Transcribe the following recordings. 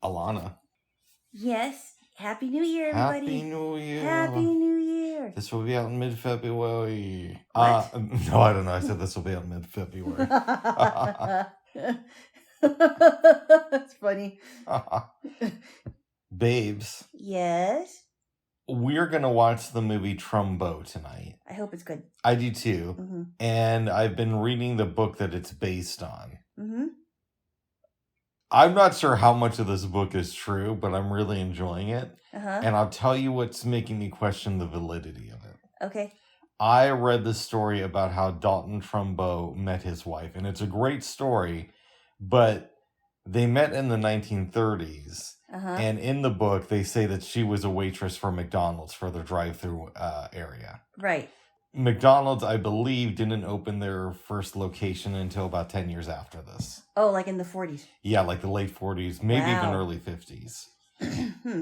Alana. Yes. Happy New Year, everybody. Happy New Year. Happy New Year. This will be out in mid-February. What? No, I don't know. I said this will be out in mid-February. That's funny. Babes. Yes? We're going to watch the movie Trumbo tonight. I hope it's good. I do too. Mm-hmm. And I've been reading the book that it's based on. Mm-hmm. I'm not sure how much of this book is true, but I'm really enjoying it. Uh-huh. And I'll tell you what's making me question the validity of it. Okay. I read the story about how Dalton Trumbo met his wife, and it's a great story, but they met in the 1930s. Uh-huh. And in the book, they say that she was a waitress for McDonald's for their drive-through area. Right. McDonald's, I believe, didn't open their first location until about 10 years after this. Oh, like in the 40s. Yeah, like the late 40s, maybe Wow. even early 50s.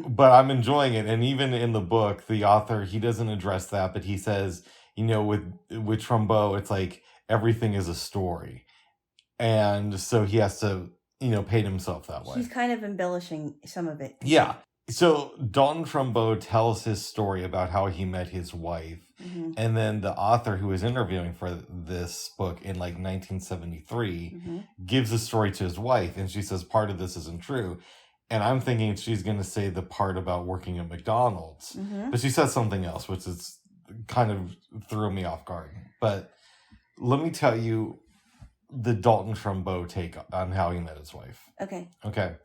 But I'm enjoying it. And even in the book, the author, he doesn't address that, but he says, you know, with Trumbo, it's like everything is a story. And so he has to, you know, paint himself that way. He's kind of embellishing some of it. Yeah. So Dalton Trumbo tells his story about how he met his wife. Mm-hmm. And then the author who was interviewing for this book in like 1973 Mm-hmm. gives the story to his wife. And she says, part of this isn't true. And I'm thinking she's going to say the part about working at McDonald's. Mm-hmm. But she says something else, which is kind of threw me off guard. But let me tell you the Dalton Trumbo take on how he met his wife. Okay. Okay.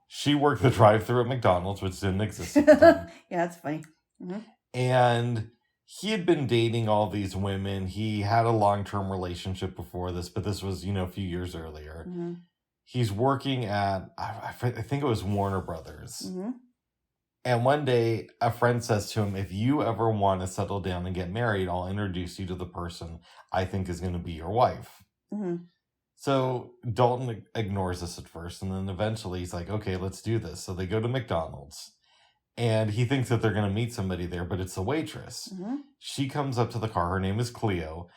She worked the drive-thru at McDonald's, which didn't exist at the time. Yeah, that's funny. Mm-hmm. And he had been dating all these women. He had a long-term relationship before this, but this was, you know, a few years earlier. Mm-hmm. He's working at, I think it was Warner Brothers. Mm-hmm. And one day, a friend says to him, if you ever want to settle down and get married, I'll introduce you to the person I think is going to be your wife. Mm-hmm. So Dalton ignores this at first, and then eventually he's like, okay, let's do this. So they go to McDonald's, and he thinks that they're going to meet somebody there, but it's the waitress. Mm-hmm. She comes up to the car. Her name is Cleo,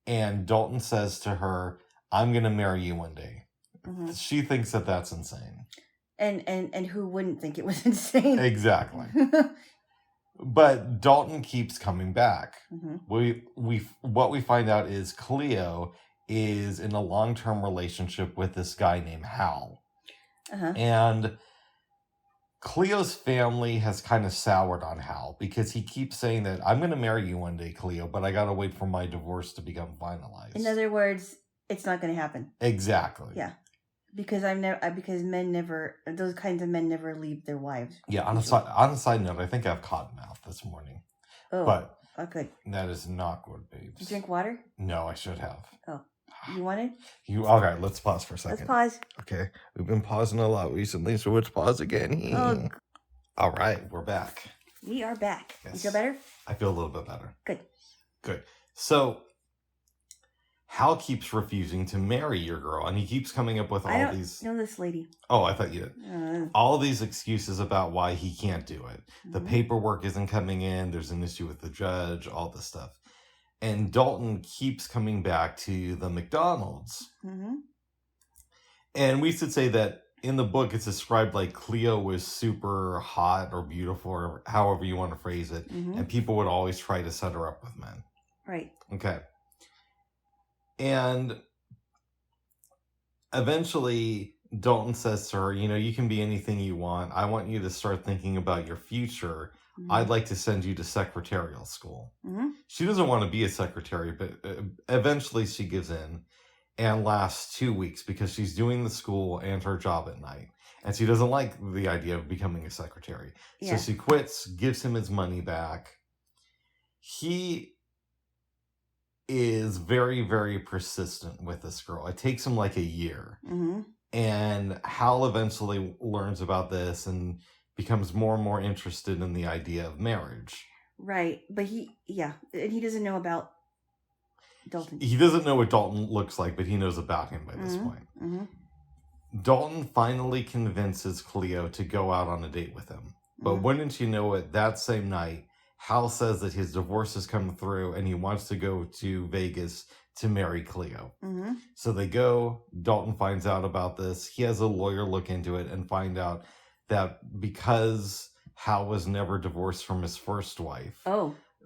and Dalton says to her, I'm going to marry you one day. Mm-hmm. She thinks that that's insane. And who wouldn't think it was insane? Exactly. But Dalton keeps coming back. Mm-hmm. What we find out is Cleo is in a long-term relationship with this guy named Hal. Uh-huh. And Cleo's family has kind of soured on Hal because he keeps saying that I'm going to marry you one day, Cleo, but I got to wait for my divorce to become finalized. In other words, it's not going to happen. Exactly. Yeah. Because those kinds of men never leave their wives. Yeah, on a side note, I think I have cotton mouth this morning. Oh, but good. That is not good, babes. Did you drink water? No, I should have. Oh, you wanted? Okay, let's pause for a second. Let's pause. Okay, we've been pausing a lot recently, so let's pause again. Oh. All right, we're back. We are back. Yes. You feel better? I feel a little bit better. Good. So Hal keeps refusing to marry your girl, and he keeps coming up with all these... I don't know this lady. Oh, I thought you did. All these excuses about why he can't do it. The paperwork isn't coming in, there's an issue with the judge, all this stuff. And Dalton keeps coming back to the McDonald's. Mm-hmm. And we should say that in the book, it's described like Cleo was super hot or beautiful, or however you want to phrase it. Mm-hmm. And people would always try to set her up with men. Right. Okay. And eventually, Dalton says to her, you know, you can be anything you want. I want you to start thinking about your future. Mm-hmm. I'd like to send you to secretarial school. Mm-hmm. She doesn't want to be a secretary, but eventually she gives in and lasts 2 weeks because she's doing the school and her job at night. And she doesn't like the idea of becoming a secretary. Yeah. So she quits, gives him his money back. He is very, very persistent with this girl. It takes him like a year. Mm-hmm. And Hal eventually learns about this and becomes more and more interested in the idea of marriage. Right. But he doesn't know about Dalton. He doesn't know what Dalton looks like, but he knows about him by this point. Mm-hmm. Dalton finally convinces Cleo to go out on a date with him. But wouldn't you know it, that same night, Hal says that his divorce has come through and he wants to go to Vegas to marry Cleo. So they go. Dalton finds out about this. He has a lawyer look into it and find out that because Hal was never divorced from his first wife,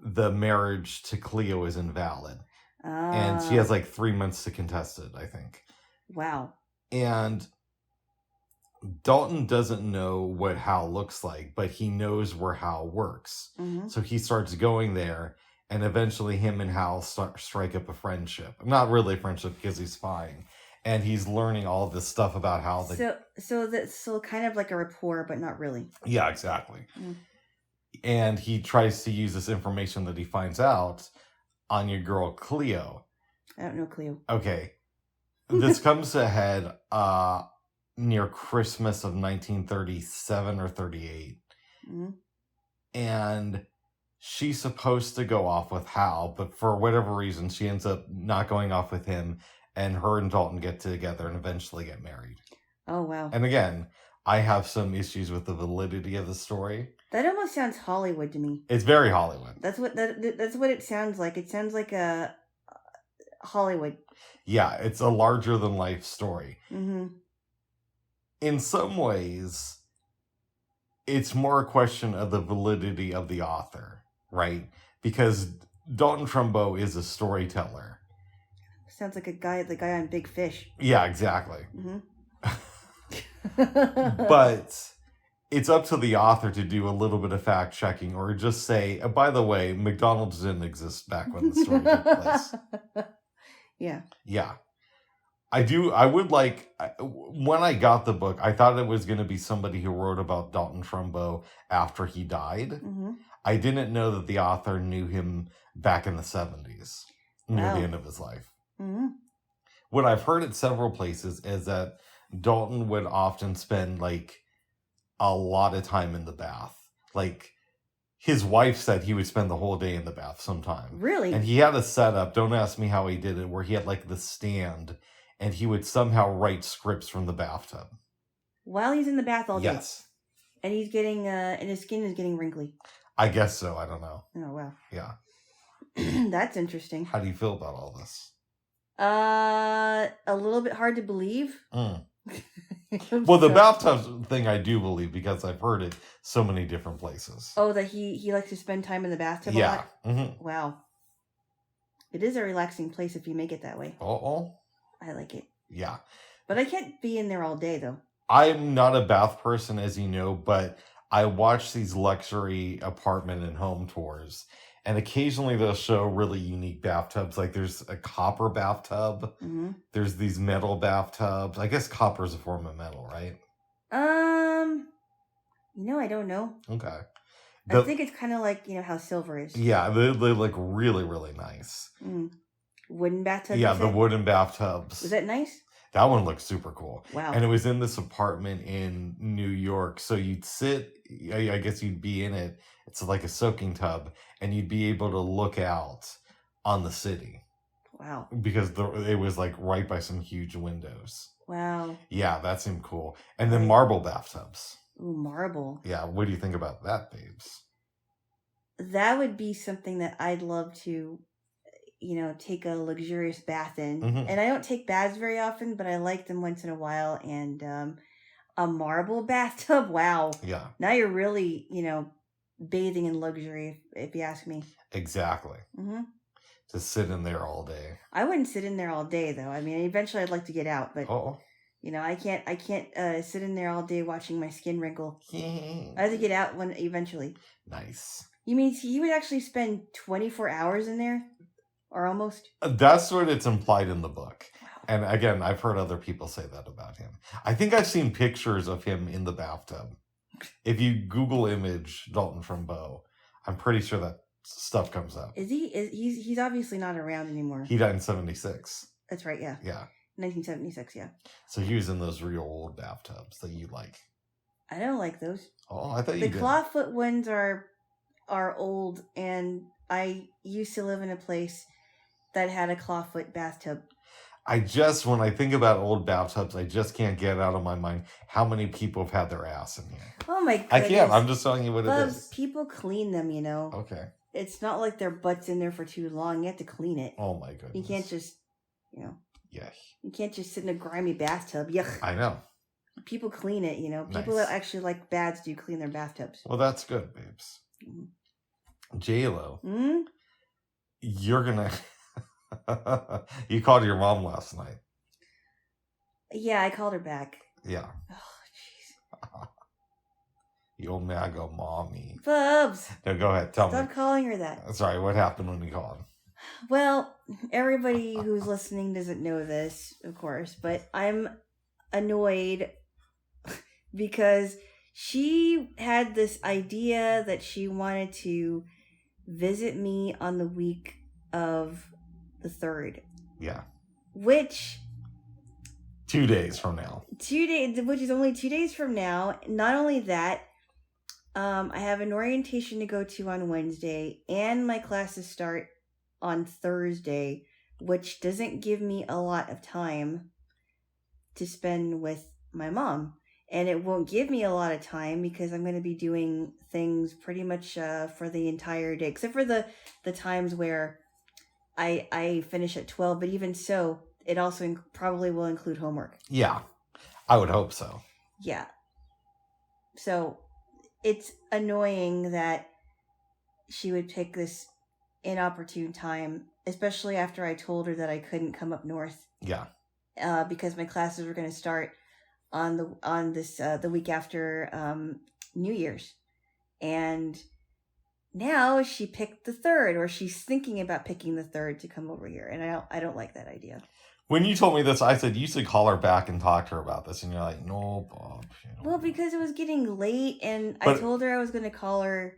the marriage to Cleo is invalid. And she has like 3 months to contest it, I think. Wow. And Dalton doesn't know what Hal looks like, but he knows where Hal works. Mm-hmm. So he starts going there, and eventually him and Hal strike up a friendship. Not really a friendship because he's spying. And he's learning all this stuff about how the... So kind of like a rapport, but not really. Yeah, exactly. Mm. And he tries to use this information that he finds out on your girl Cleo. I don't know Cleo. Okay. This comes ahead near Christmas of 1937 or 38. Mm-hmm. And she's supposed to go off with Hal, but for whatever reason, she ends up not going off with him, and her and Dalton get together and eventually get married. Oh, wow. And again, I have some issues with the validity of the story. That almost sounds Hollywood to me. It's very Hollywood. That's what it sounds like. It sounds like a Hollywood. Yeah, it's a larger than life story. Mm-hmm. In some ways, it's more a question of the validity of the author, right? Because Dalton Trumbo is a storyteller. Sounds like the guy on Big Fish. Yeah, exactly. Mm-hmm. But it's up to the author to do a little bit of fact checking, or just say, by the way, McDonald's didn't exist back when the story took place. Yeah. Yeah. When I got the book, I thought it was going to be somebody who wrote about Dalton Trumbo after he died. Mm-hmm. I didn't know that the author knew him back in the 70s, near the end of his life. Mm-hmm. What I've heard at several places is that Dalton would often spend like a lot of time in the bath. Like his wife said he would spend the whole day in the bath sometime. Really? And he had a setup, don't ask me how he did it, where he had like the stand and he would somehow write scripts from the bathtub. While he's in the bath all day? Yes. And he's getting, and his skin is getting wrinkly? I guess so, I don't know. Oh, wow. Yeah. That's interesting. How do you feel about all this? A little bit hard to believe. Mm. Well, the bathtub thing I do believe because I've heard it so many different places. Oh, that he likes to spend time in the bathtub a lot? Mm-hmm. Wow. It is a relaxing place if you make it that way. Uh-oh. I like it. Yeah. But I can't be in there all day, though. I'm not a bath person, as you know, but I watch these luxury apartment and home tours. And occasionally they'll show really unique bathtubs. Like there's a copper bathtub. Mm-hmm. There's these metal bathtubs. I guess copper is a form of metal, right? I don't know. Okay. I think it's kind of like, how silver is. Yeah, they look really, really nice. Mm. Wooden bathtubs? Yeah, the wooden bathtubs. Was that nice? That one looks super cool. Wow. And it was in this apartment in New York. So you'd sit, I guess you'd be in it. It's like a soaking tub. And you'd be able to look out on the city. Wow. Because it was like right by some huge windows. Wow. Yeah, that seemed cool. And then marble bathtubs. Ooh, marble. Yeah, what do you think about that, babes? That would be something that I'd love to, take a luxurious bath in. Mm-hmm. And I don't take baths very often, but I like them once in a while. And a marble bathtub, wow. Yeah. Now you're really, bathing in luxury, if you ask me. Exactly. Mm-hmm. To sit in there all day. I wouldn't sit in there all day, though. I mean, eventually I'd like to get out, but... Oh. I can't sit in there all day watching my skin wrinkle. I have to get out eventually. Nice. You mean he would actually spend 24 hours in there? Or almost? That's what it's implied in the book. Wow. And again, I've heard other people say that about him. I think I've seen pictures of him in the bathtub. If you Google image Dalton Trumbo, I'm pretty sure that stuff comes up. Is he? He's obviously not around anymore. He died in 1976. That's right, yeah. Yeah. 1976, yeah. So he was in those real old bathtubs that you like. I don't like those. Oh, I thought you did. The clawfoot ones are old, and I used to live in a place that had a clawfoot bathtub. When I think about old bathtubs, I just can't get out of my mind how many people have had their ass in here. Oh my goodness. I can't. I'm just telling you what Bubs, it is. People clean them, Okay. It's not like their butt's in there for too long. You have to clean it. Oh my goodness. You can't just, Yeah. You can't just sit in a grimy bathtub. Yuck. I know. people clean it, People that actually like baths do clean their bathtubs. Well, that's good, babes. Jaylo, you're gonna... You called your mom last night. Yeah, I called her back. Yeah. Oh, jeez. Yo, MAGA mommy. Bubs. No, go ahead. Tell me. Stop calling her that. Sorry, what happened when you called? Well, everybody who's listening doesn't know this, of course, but I'm annoyed because she had this idea that she wanted to visit me on the week of the 3rd. Yeah. Which... 2 days from now. 2 days, which is only 2 days from now. Not only that, I have an orientation to go to on Wednesday, and my classes start on Thursday, which doesn't give me a lot of time to spend with my mom. And it won't give me a lot of time because I'm going to be doing things pretty much for the entire day, except for the times where I finish at 12. But even so, it also probably will include homework. Yeah, I would hope so. Yeah. So it's annoying that she would pick this inopportune time, especially after I told her that I couldn't come up north. Yeah. Because my classes were going to start on the week after New Year's, and now she picked the 3rd, or she's thinking about picking the 3rd to come over here, and I don't like that idea. When you told me this, I said you should call her back and talk to her about this, and you're like, no, Bob. Well, because it was getting late, and I told her I was going to call her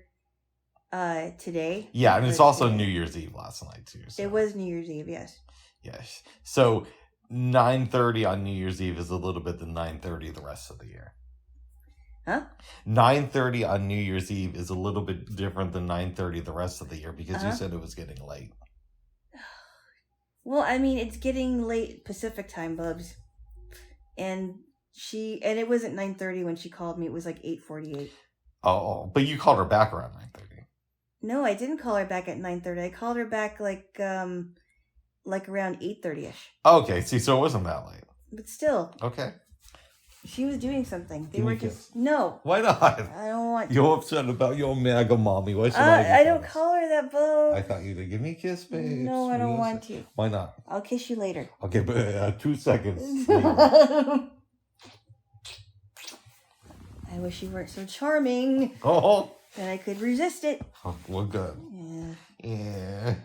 today. Yeah, and it's also New Year's Eve last night too. So. It was New Year's Eve, yes. Yes. So 9:30 on New Year's Eve is a little bit than 9:30 the rest of the year. Huh? 9:30 on New Year's Eve is a little bit different than 9:30 the rest of the year because you said it was getting late. Well, I mean, it's getting late Pacific time, Bubs. And it wasn't 9:30 when she called me. It was like 8:48. Oh, but you called her back around 9:30. No, I didn't call her back at 9:30. I called her back like around 8:30ish. Okay, see, so it wasn't that late. But still. Okay. She was doing something. Give me a kiss. No. Why not? I don't want to. You're upset about your MAGA mommy. Why should I don't call her that, Bo. I thought you'd give me a kiss, babe. No, I don't want to. Why not? I'll kiss you later. Okay, but 2 seconds. I wish you weren't so charming. Oh. Then I could resist it. Oh, well, good. Yeah.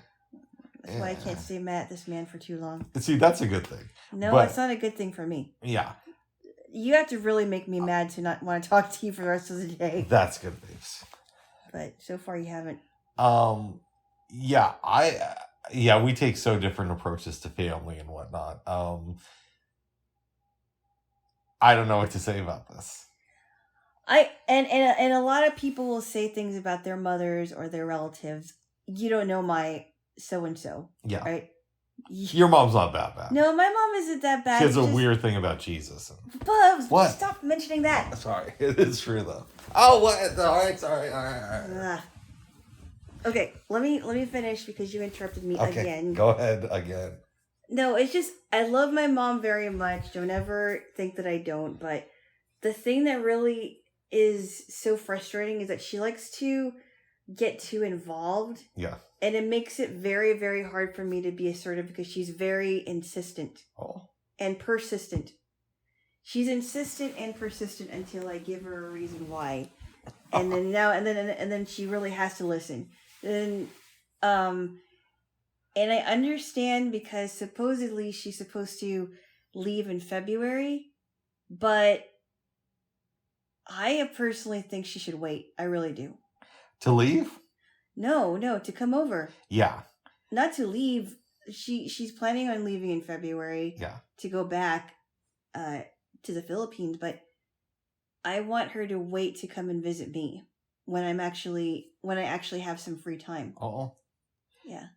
That's why I can't stay mad at this man for too long. See, that's a good thing. No, it's not a good thing for me. Yeah. You have to really make me mad to not want to talk to you for the rest of the day. That's good, babes. But so far you haven't. Yeah, we take so different approaches to family and whatnot. I don't know what to say about this. And a lot of people will say things about their mothers or their relatives. You don't know my so-and-so. Yeah. Right? Your mom's not that bad. No, my mom isn't that bad. She has a weird thing about Jesus. Bubs, what? Stop mentioning that. Sorry, it is true though. Oh, what? All right, sorry. All right. Okay, let me finish because you interrupted me again. Go ahead again. No, it's just I love my mom very much. Don't ever think that I don't. But the thing that really is so frustrating is that she likes to get too involved. Yeah. And it makes it very, very hard for me to be assertive because she's very insistent. Oh. And persistent. She's insistent and persistent until I give her a reason why. And then she really has to listen. And I understand because supposedly she's supposed to leave in February, but I personally think she should wait. I really do. To leave? No, to come over. Yeah. Not to leave. She's planning on leaving in February. Yeah. To go back to the Philippines, but I want her to wait to come and visit me when I actually have some free time. Oh. Yeah.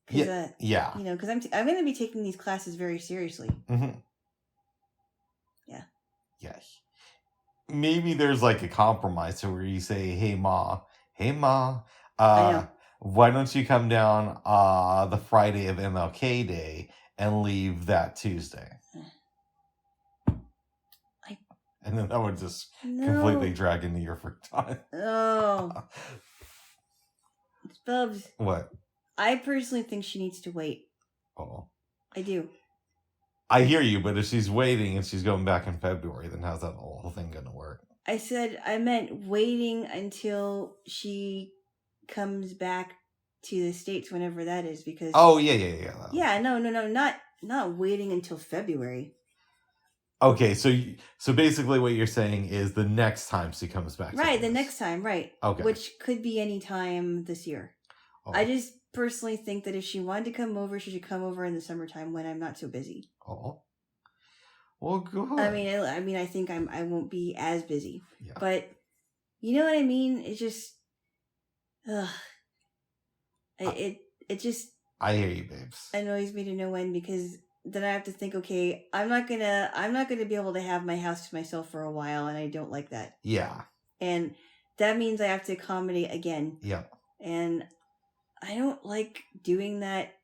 Yeah. You know, because I'm going to be taking these classes very seriously. Mm-hmm. Yeah. Yes. Maybe there's like a compromise where you say, hey ma, why don't you come down the Friday of MLK Day and leave that Tuesday? And then that would just completely drag into your free time. Oh. Bubs. What? I personally think she needs to wait. Oh. I do. I hear you, but if she's waiting and she's going back in February, then how's that whole thing going to work? I meant waiting until she comes back to the States whenever that is, because... Oh, yeah. Yeah, no, not waiting until February. Okay, so basically what you're saying is the next time she comes back. Right, the next time, right. Okay. Which could be any time this year. Oh. I just personally think that if she wanted to come over, she should come over in the summertime when I'm not so busy. Oh. Well, good. I mean, I think I won't be as busy. Yeah. But, you know what I mean? It's just... It just... I hear you, babes. Annoys me to no end, because... then I have to think, okay, I'm not gonna be able to have my house to myself for a while, and I don't like that. Yeah. And that means I have to accommodate again. Yeah. And I don't like doing that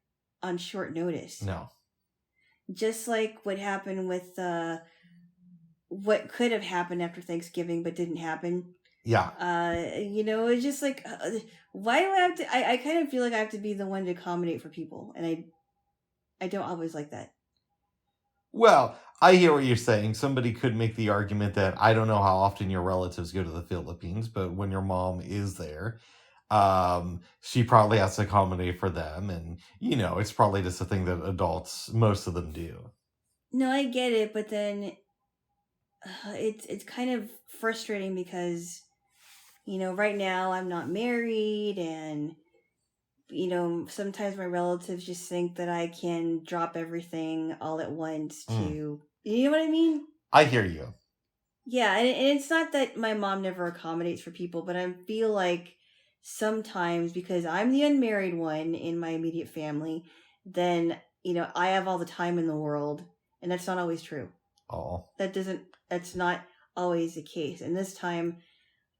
on short notice. No. Just like what happened with what could have happened after Thanksgiving but didn't happen. Yeah. It's just like, why do I have to? I kind of feel like I have to be the one to accommodate for people, and I don't always like that. Well, I hear what you're saying. Somebody could make the argument that I don't know how often your relatives go to the Philippines, but when your mom is there, she probably has to accommodate for them. And, it's probably just a thing that adults, most of them do. No, I get it. But then it's kind of frustrating because, right now I'm not married, and sometimes my relatives just think that I can drop everything all at once to... You know what I mean? I hear you. Yeah, and it's not that my mom never accommodates for people, but I feel like sometimes, because I'm the unmarried one in my immediate family, then, I have all the time in the world, and that's not always true. Oh. That's not always the case. And this time,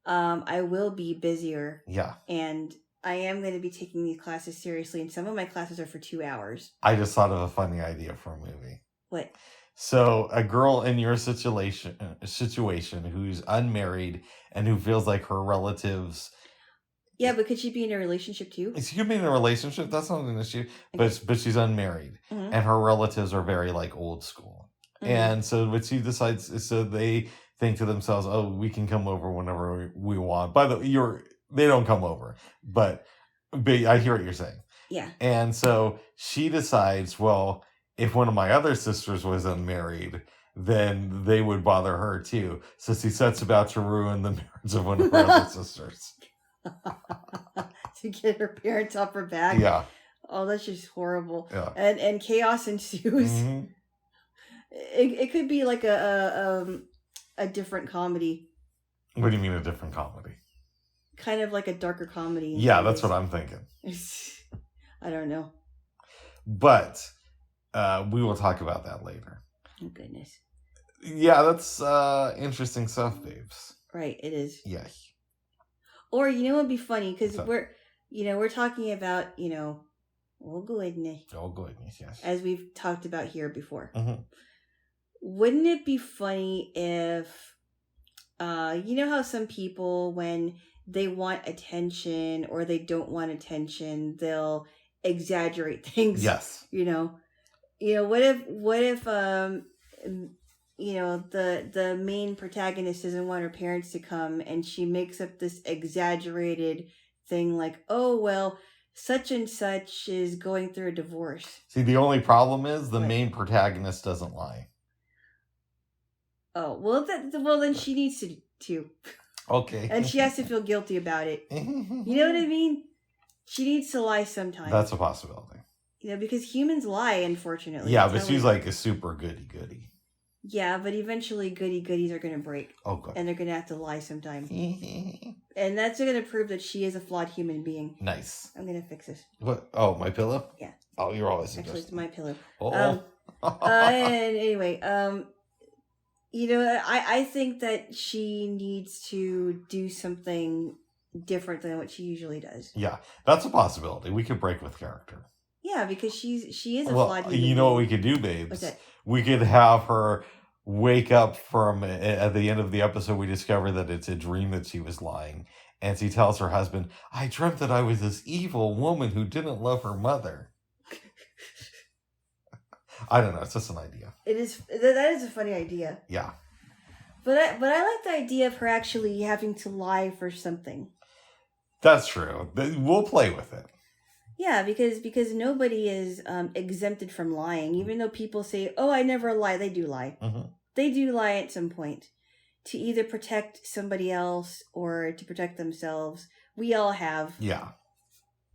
I will be busier. Yeah. And... I am going to be taking these classes seriously, and some of my classes are for 2 hours. I just thought of a funny idea for a movie. What? So, a girl in your situation who's unmarried and who feels like her relatives... Yeah, but could she be in a relationship too? She could be in a relationship, that's not an issue. Okay. But she's unmarried, and her relatives are very, old school. Mm-hmm. And so what she decides, so they think to themselves, oh, we can come over whenever we want. By the way, they don't come over, but I hear what you're saying. Yeah. And so she decides, well, if one of my other sisters was unmarried, then they would bother her too. So she sets about to ruin the marriage of one of her other sisters. To get her parents off her back. Yeah. Oh, that's just horrible. Yeah. And chaos ensues. Mm-hmm. It could be like a different comedy. What do you mean a different comedy? Kind of like a darker comedy. Yeah, that's what I'm thinking. I don't know. But we will talk about that later. Oh, goodness. Yeah, that's interesting stuff, babes. Right, it is. Yeah. Or, what'd be funny? Because we're talking about, oh, goodness. Oh, goodness, yes. As we've talked about here before. Mm-hmm. Wouldn't it be funny if, how some people, when they want attention or they don't want attention, they'll exaggerate things. Yes. What if the main protagonist doesn't want her parents to come, and she makes up this exaggerated thing like, oh, well, such and such is going through a divorce. See, the only problem is the main protagonist doesn't lie. Oh, well, then she needs to. Okay. And she has to feel guilty about it. You know what I mean? She needs to lie sometimes. That's a possibility. Because humans lie, unfortunately. Yeah, but she's like a super goody-goody. Yeah, but eventually goody-goodies are going to break. Oh, good. And they're going to have to lie sometime. And that's going to prove that she is a flawed human being. Nice. I'm going to fix this. What? Oh, my pillow? Yeah. Oh, you're always Actually, it's my pillow. Oh. And anyway, I think that she needs to do something different than what she usually does. Yeah, that's a possibility. We could break with character. Yeah, because she is a flawed human you know what we could do, babes? What's that? We could have her wake up from, at the end of the episode, we discover that it's a dream that she was lying. And she tells her husband, I dreamt that I was this evil woman who didn't love her mother. I don't know. It's just an idea. It is. That is a funny idea. Yeah. But I like the idea of her actually having to lie for something. That's true. We'll play with it. Yeah, because nobody is exempted from lying. Even though people say, oh, I never lie. They do lie. Mm-hmm. They do lie at some point. To either protect somebody else or to protect themselves. We all have. Yeah.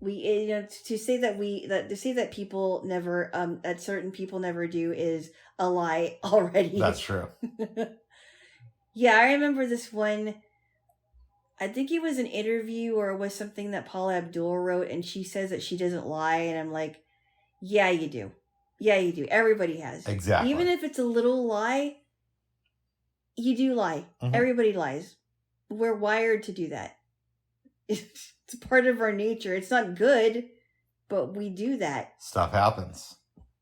To say that people never that certain people never do is a lie already. That's true. Yeah, I remember this one. I think it was an interview or it was something that Paula Abdul wrote, and she says that she doesn't lie, and I'm like, yeah, you do. Yeah, you do. Everybody has. Exactly. Even if it's a little lie, you do lie. Mm-hmm. Everybody lies. We're wired to do that. It's part of our nature. It's not good, but we do that. Stuff happens.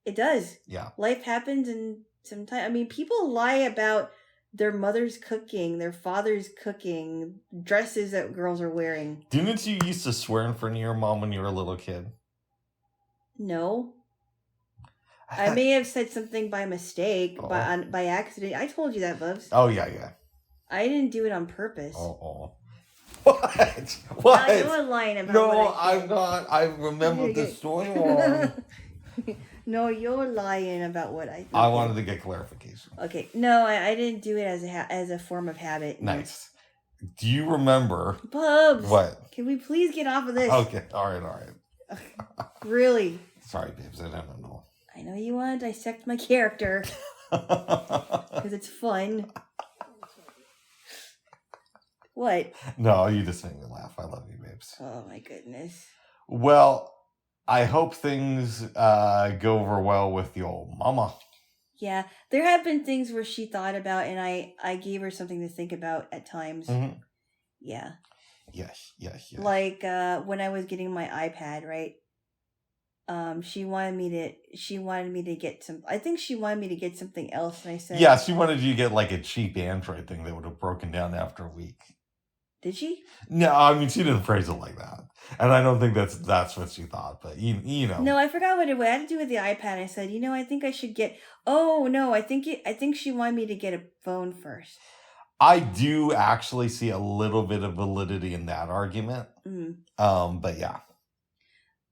It does. Yeah. Life happens, and sometimes, I mean, people lie about their mother's cooking, their father's cooking, dresses that girls are wearing. Didn't you used to swear in front of your mom when you were a little kid? No. I may have said something by mistake, by accident. I told you that, Bubs. Oh, yeah. I didn't do it on purpose. Oh. What? What? You're lying about No, I'm not. I remember the story wrong. No, you're lying about what I think. I wanted to get clarification. Okay. No, I didn't do it as a form of habit. Nice. Do you remember? Bubs. What? Can we please get off of this? Okay. All right. Really? Sorry, babes. I don't know. I know you want to dissect my character. Because it's fun. What? No, you just made me laugh. I love you, babes. Oh, my goodness. Well, I hope things go over well with the old mama. Yeah, there have been things where she thought about, and I gave her something to think about at times. Mm-hmm. Yeah. Yes. Like when I was getting my iPad, right? She wanted me to get some. I think she wanted me to get something else, and I said, yeah, she wanted you to get like a cheap Android thing that would have broken down after a week. Did she? No, I mean she didn't phrase it like that, and I don't think that's what she thought. But you know. No, I forgot what it had to do with the iPad. I said, I think I should get. Oh no, I think she wanted me to get a phone first. I do actually see a little bit of validity in that argument. Mm-hmm. But yeah.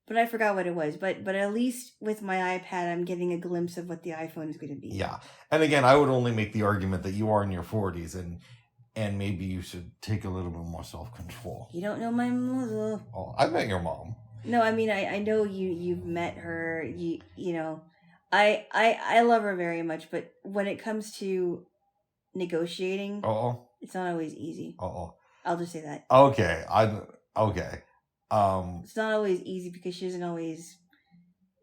But I forgot what it was. But at least with my iPad, I'm getting a glimpse of what the iPhone is going to be. Yeah, and again, I would only make the argument that you are in your 40s and maybe you should take a little bit more self-control. You don't know my mother. Oh, I met your mom. No, I mean, I know you've met her. You know, I love her very much, but when it comes to negotiating, it's not always easy. I'll just say that. Okay, okay. It's not always easy because she doesn't always,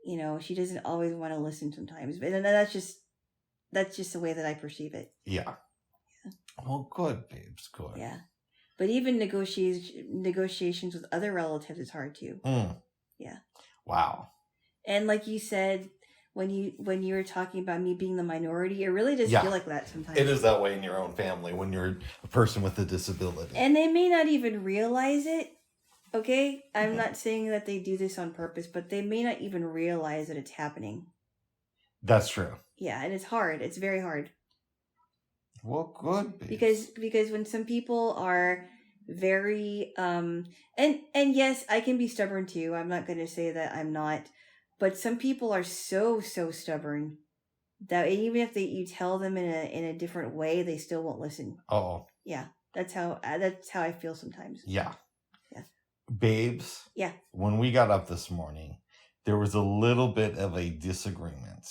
she doesn't always want to listen sometimes. But that's just the way that I perceive it. Yeah. Well, good, babes, good. Yeah. But even negotiations with other relatives is hard too. Yeah. Wow. And like you said, when you were talking about me being the minority, it really does feel like that sometimes. It is that way in your own family when you're a person with a disability. And they may not even realize it. Okay? I'm not saying that they do this on purpose, but they may not even realize that it's happening. That's true. Yeah, and it's hard. It's very hard. Well, good. Babes. Because when some people are very and yes, I can be stubborn too. I'm not going to say that I'm not, but some people are so stubborn that even if you tell them in a different way, they still won't listen. Oh. Yeah, that's how I feel sometimes. Yeah. Babes. Yeah. When we got up this morning, there was a little bit of a disagreement.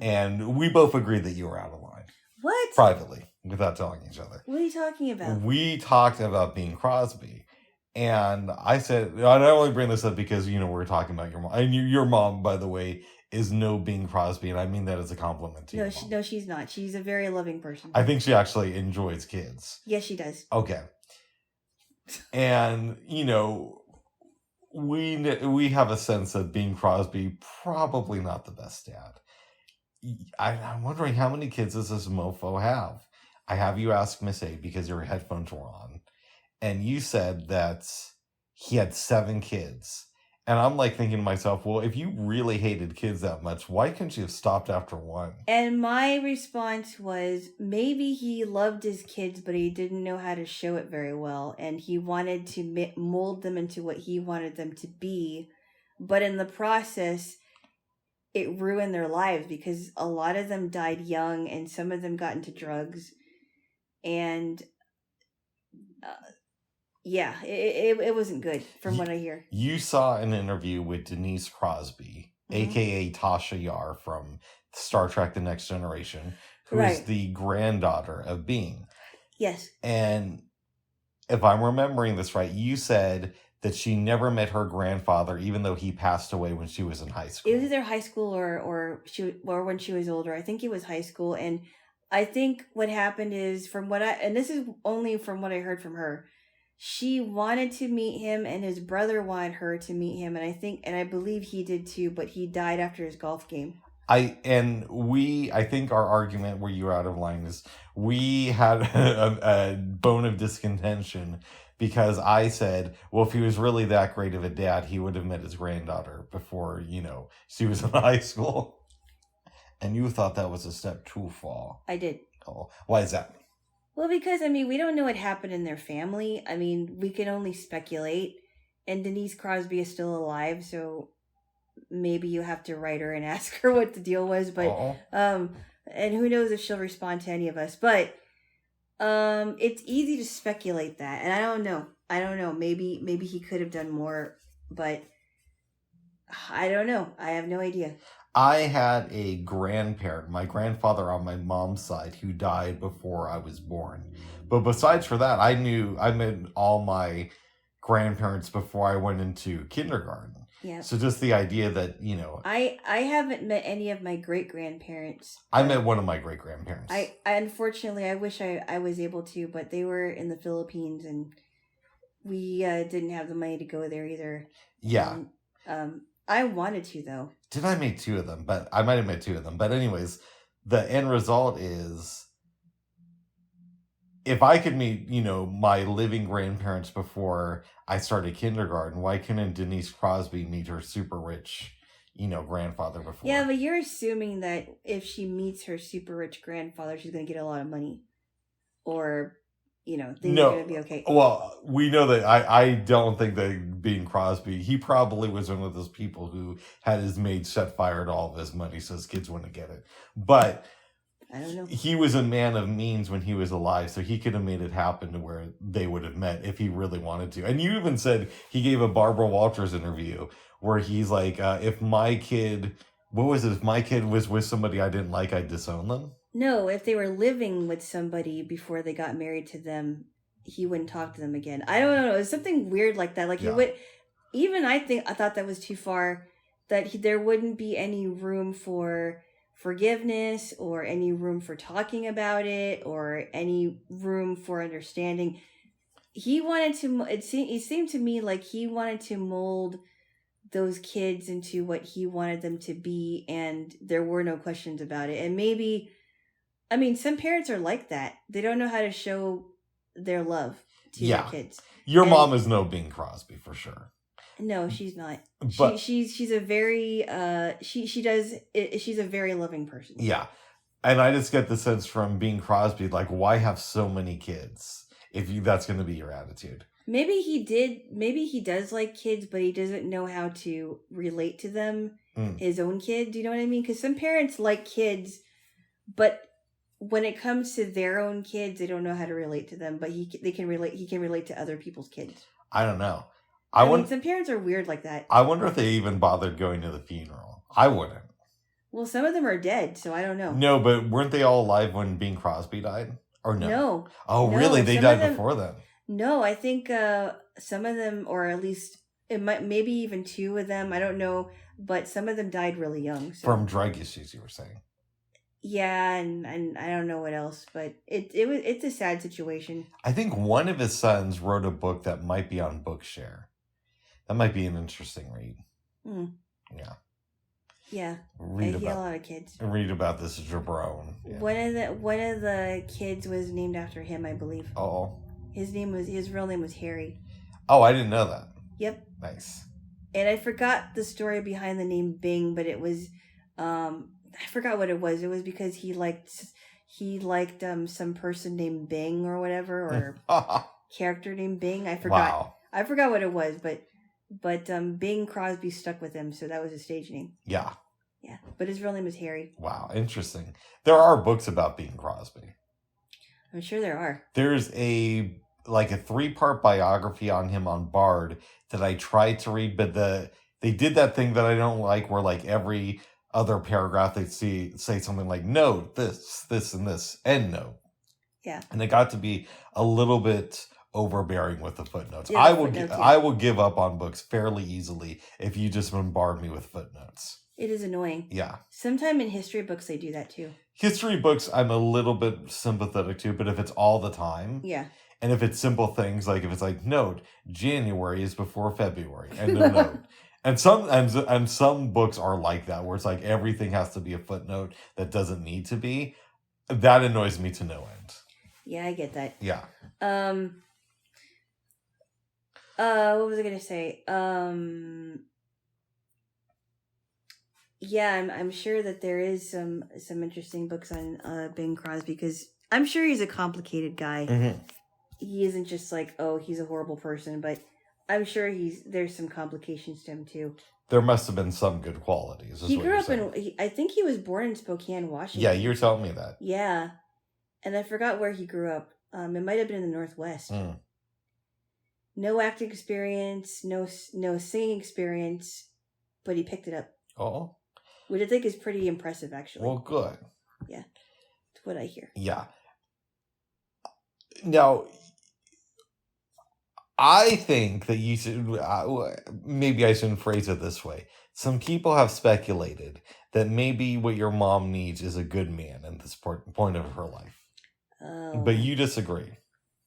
And we both agreed that you were out of line. What? Privately, without telling each other. What are you talking about? We talked about Bing Crosby. And I said, and I only bring this up because, we're talking about your mom. And your mom, by the way, is no Bing Crosby. And I mean that as a compliment to you. No, she's not. She's a very loving person. I think she actually enjoys kids. Yes, she does. Okay. And, we have a sense that Bing Crosby probably not the best dad. I'm wondering how many kids does this mofo have? I have you ask Miss A because your headphones were on. And you said that he had 7 kids. And I'm like thinking to myself, well, if you really hated kids that much, why couldn't you have stopped after 1? And my response was, maybe he loved his kids, but he didn't know how to show it very well. And he wanted to mold them into what he wanted them to be. But in the process, it ruined their lives because a lot of them died young and some of them got into drugs. And yeah, it wasn't good from what I hear. You saw an interview with Denise Crosby, a.k.a. Tasha Yar from Star Trek The Next Generation, who is the granddaughter of Being. Yes. And if I'm remembering this right, you said that she never met her grandfather, even though he passed away when she was in high school. It was either high school or when she was older. I think it was high school. And I think what happened is, and this is only from what I heard from her, she wanted to meet him and his brother wanted her to meet him. And I believe he did too, but he died after his golf game. I think our argument where you were out of line is we had a bone of discontention because I said, well, if he was really that great of a dad, he would have met his granddaughter before, she was in high school. And you thought that was a step too far. I did. Oh, why is that? Well, because, we don't know what happened in their family. We can only speculate. And Denise Crosby is still alive, so maybe you have to write her and ask her what the deal was. But, and who knows if she'll respond to any of us. But, it's easy to speculate that. And I don't know. Maybe he could have done more, but I don't know. I have no idea. I had a grandparent, my grandfather on my mom's side, who died before I was born. But besides for that, I met all my grandparents before I went into kindergarten. Yeah. So just the idea that, I haven't met any of my great-grandparents. I met one of my great-grandparents. I unfortunately, I wish I was able to, but they were in the Philippines and we didn't have the money to go there either. Yeah. And, I wanted to, though. Did I meet 2 of them? But I might have met 2 of them. But anyways, the end result is, if I could meet, my living grandparents before I started kindergarten, why couldn't Denise Crosby meet her super rich, grandfather before? Yeah, but you're assuming that if she meets her super rich grandfather, she's going to get a lot of money. Or, things are going to be okay. Well, we know that I don't think that Bing Crosby, he probably was one of those people who had his maid set fire to all of his money so his kids wouldn't get it. But I don't know. He was a man of means when he was alive, so he could have made it happen to where they would have met if he really wanted to. And you even said he gave a Barbara Walters interview where he's like, if my kid was with somebody I didn't like, I'd disown them. No, if they were living with somebody before they got married to them, he wouldn't talk to them again. I don't know. It's something weird like that. Like he would, even I thought that was too far, that there wouldn't be any room for forgiveness or any room for talking about it or any room for understanding. He wanted to, it seemed to me like he wanted to mold those kids into what he wanted them to be, and there were no questions about it. And maybe, some parents are like that. They don't know how to show their love to their kids. Your mom is no Bing Crosby for sure. No, she's not. But she's a very she's a very loving person. Yeah. And I just get the sense from Bing Crosby, like, why have so many kids if that's going to be your attitude? Maybe he does like kids, but he doesn't know how to relate to them, his own kid. Do you know what I mean? Because some parents like kids, but when it comes to their own kids, they don't know how to relate to them. But he can relate to other people's kids. I don't know. Some parents are weird like that. I wonder if they even bothered going to the funeral. I wouldn't. Well, some of them are dead, so I don't know. No, but weren't they all alive when Bing Crosby died? Or no? No. Oh, no, really? They died before then? No, I think some of them, or at least maybe even 2 of them, I don't know, but some of them died really young. So. From drug issues, you were saying. Yeah, and I don't know what else, but it's a sad situation. I think one of his sons wrote a book that might be on Bookshare. That might be an interesting read. Yeah. Yeah. Read He had a about lot of kids. read about this jabrone. Yeah. One of the kids was named after him, I believe. Oh. His real name was Harry. Oh, I didn't know that. Yep. Nice. And I forgot the story behind the name Bing, but it was I forgot what it was. It was because he liked some person named Bing or whatever, or character named Bing. I forgot. Wow. I forgot what it was, but Bing Crosby stuck with him, so that was his stage name. Yeah. Yeah, but his real name is Harry. Wow, interesting. There are books about Bing Crosby. I'm sure there are. There's a 3-part biography on him on Bard that I tried to read, but they did that thing that I don't like, where like every other paragraph they say something like note this, and this, end note. Yeah. And it got to be a little bit overbearing with the footnotes. Yeah, I will give up on books fairly easily if you just bombard me with footnotes. It is annoying. Yeah. Sometime in history books they do that too. History books I'm a little bit sympathetic to, but if it's all the time. Yeah. And if it's simple things, like if it's like, note, January is before February, and a note. And some books are like that, where it's like everything has to be a footnote that doesn't need to be. That annoys me to no end. Yeah, I get that. Yeah. What was I gonna say? Yeah, I'm sure that there is some interesting books on Bing Crosby, because I'm sure he's a complicated guy. Mm-hmm. He isn't just like, oh, he's a horrible person, but I'm sure there's some complications to him too. There must have been some good qualities. He grew up I think he was born in Spokane, Washington. Yeah, you're telling me that. Yeah, and I forgot where he grew up. It might have been in the Northwest. Mm. No acting experience, no singing experience, but he picked it up. Oh. Which I think is pretty impressive, actually. Well, good. Yeah, that's what I hear. Yeah. Now, I think that you should, maybe I shouldn't phrase it this way. Some people have speculated that maybe what your mom needs is a good man at this point of her life. Oh. But you disagree.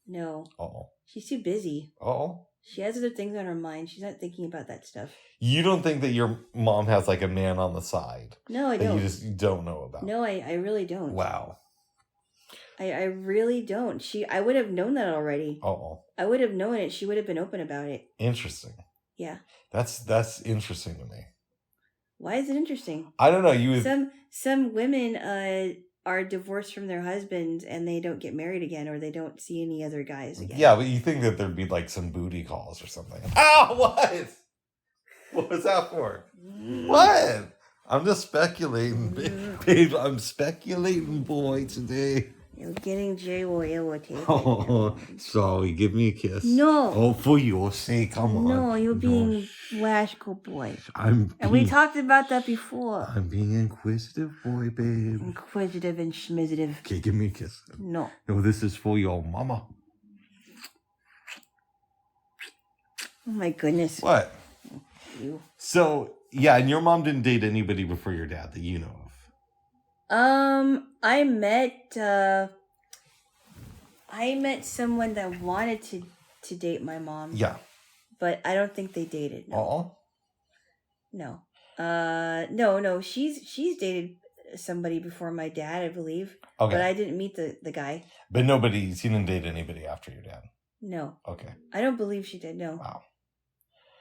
No. Oh. She's too busy. Oh. She has other things on her mind. She's not thinking about that stuff. You don't think that your mom has like a man on the side? No, I don't. That you just don't know about? No, I really don't. Wow. I really don't. I would have known that already. Oh. I would have known it. She would have been open about it. Interesting. Yeah. That's interesting to me. Why is it interesting? I don't know. Some women are divorced from their husbands and they don't get married again, or they don't see any other guys again. Yeah, but you think that there'd be like some booty calls or something. Ow! What? What was that for? What? I'm just speculating, babe. I'm speculating, boy, today. You're getting Jaylo irritated. Oh, sorry. Give me a kiss. No. Oh, for your sake, come on. No, you're being rascal boy. And we talked about that before. I'm being inquisitive, boy, babe. Inquisitive and schmisitive. Okay, give me a kiss. No. No, this is for your mama. Oh my goodness. What? You. So, yeah, and your mom didn't date anybody before your dad that you know of? I met someone that wanted to date my mom. Yeah. But I don't think they dated. No. No. No. She's dated somebody before my dad, I believe. Okay. But I didn't meet the guy. But she didn't date anybody after your dad? No. Okay. I don't believe she did, no. Wow.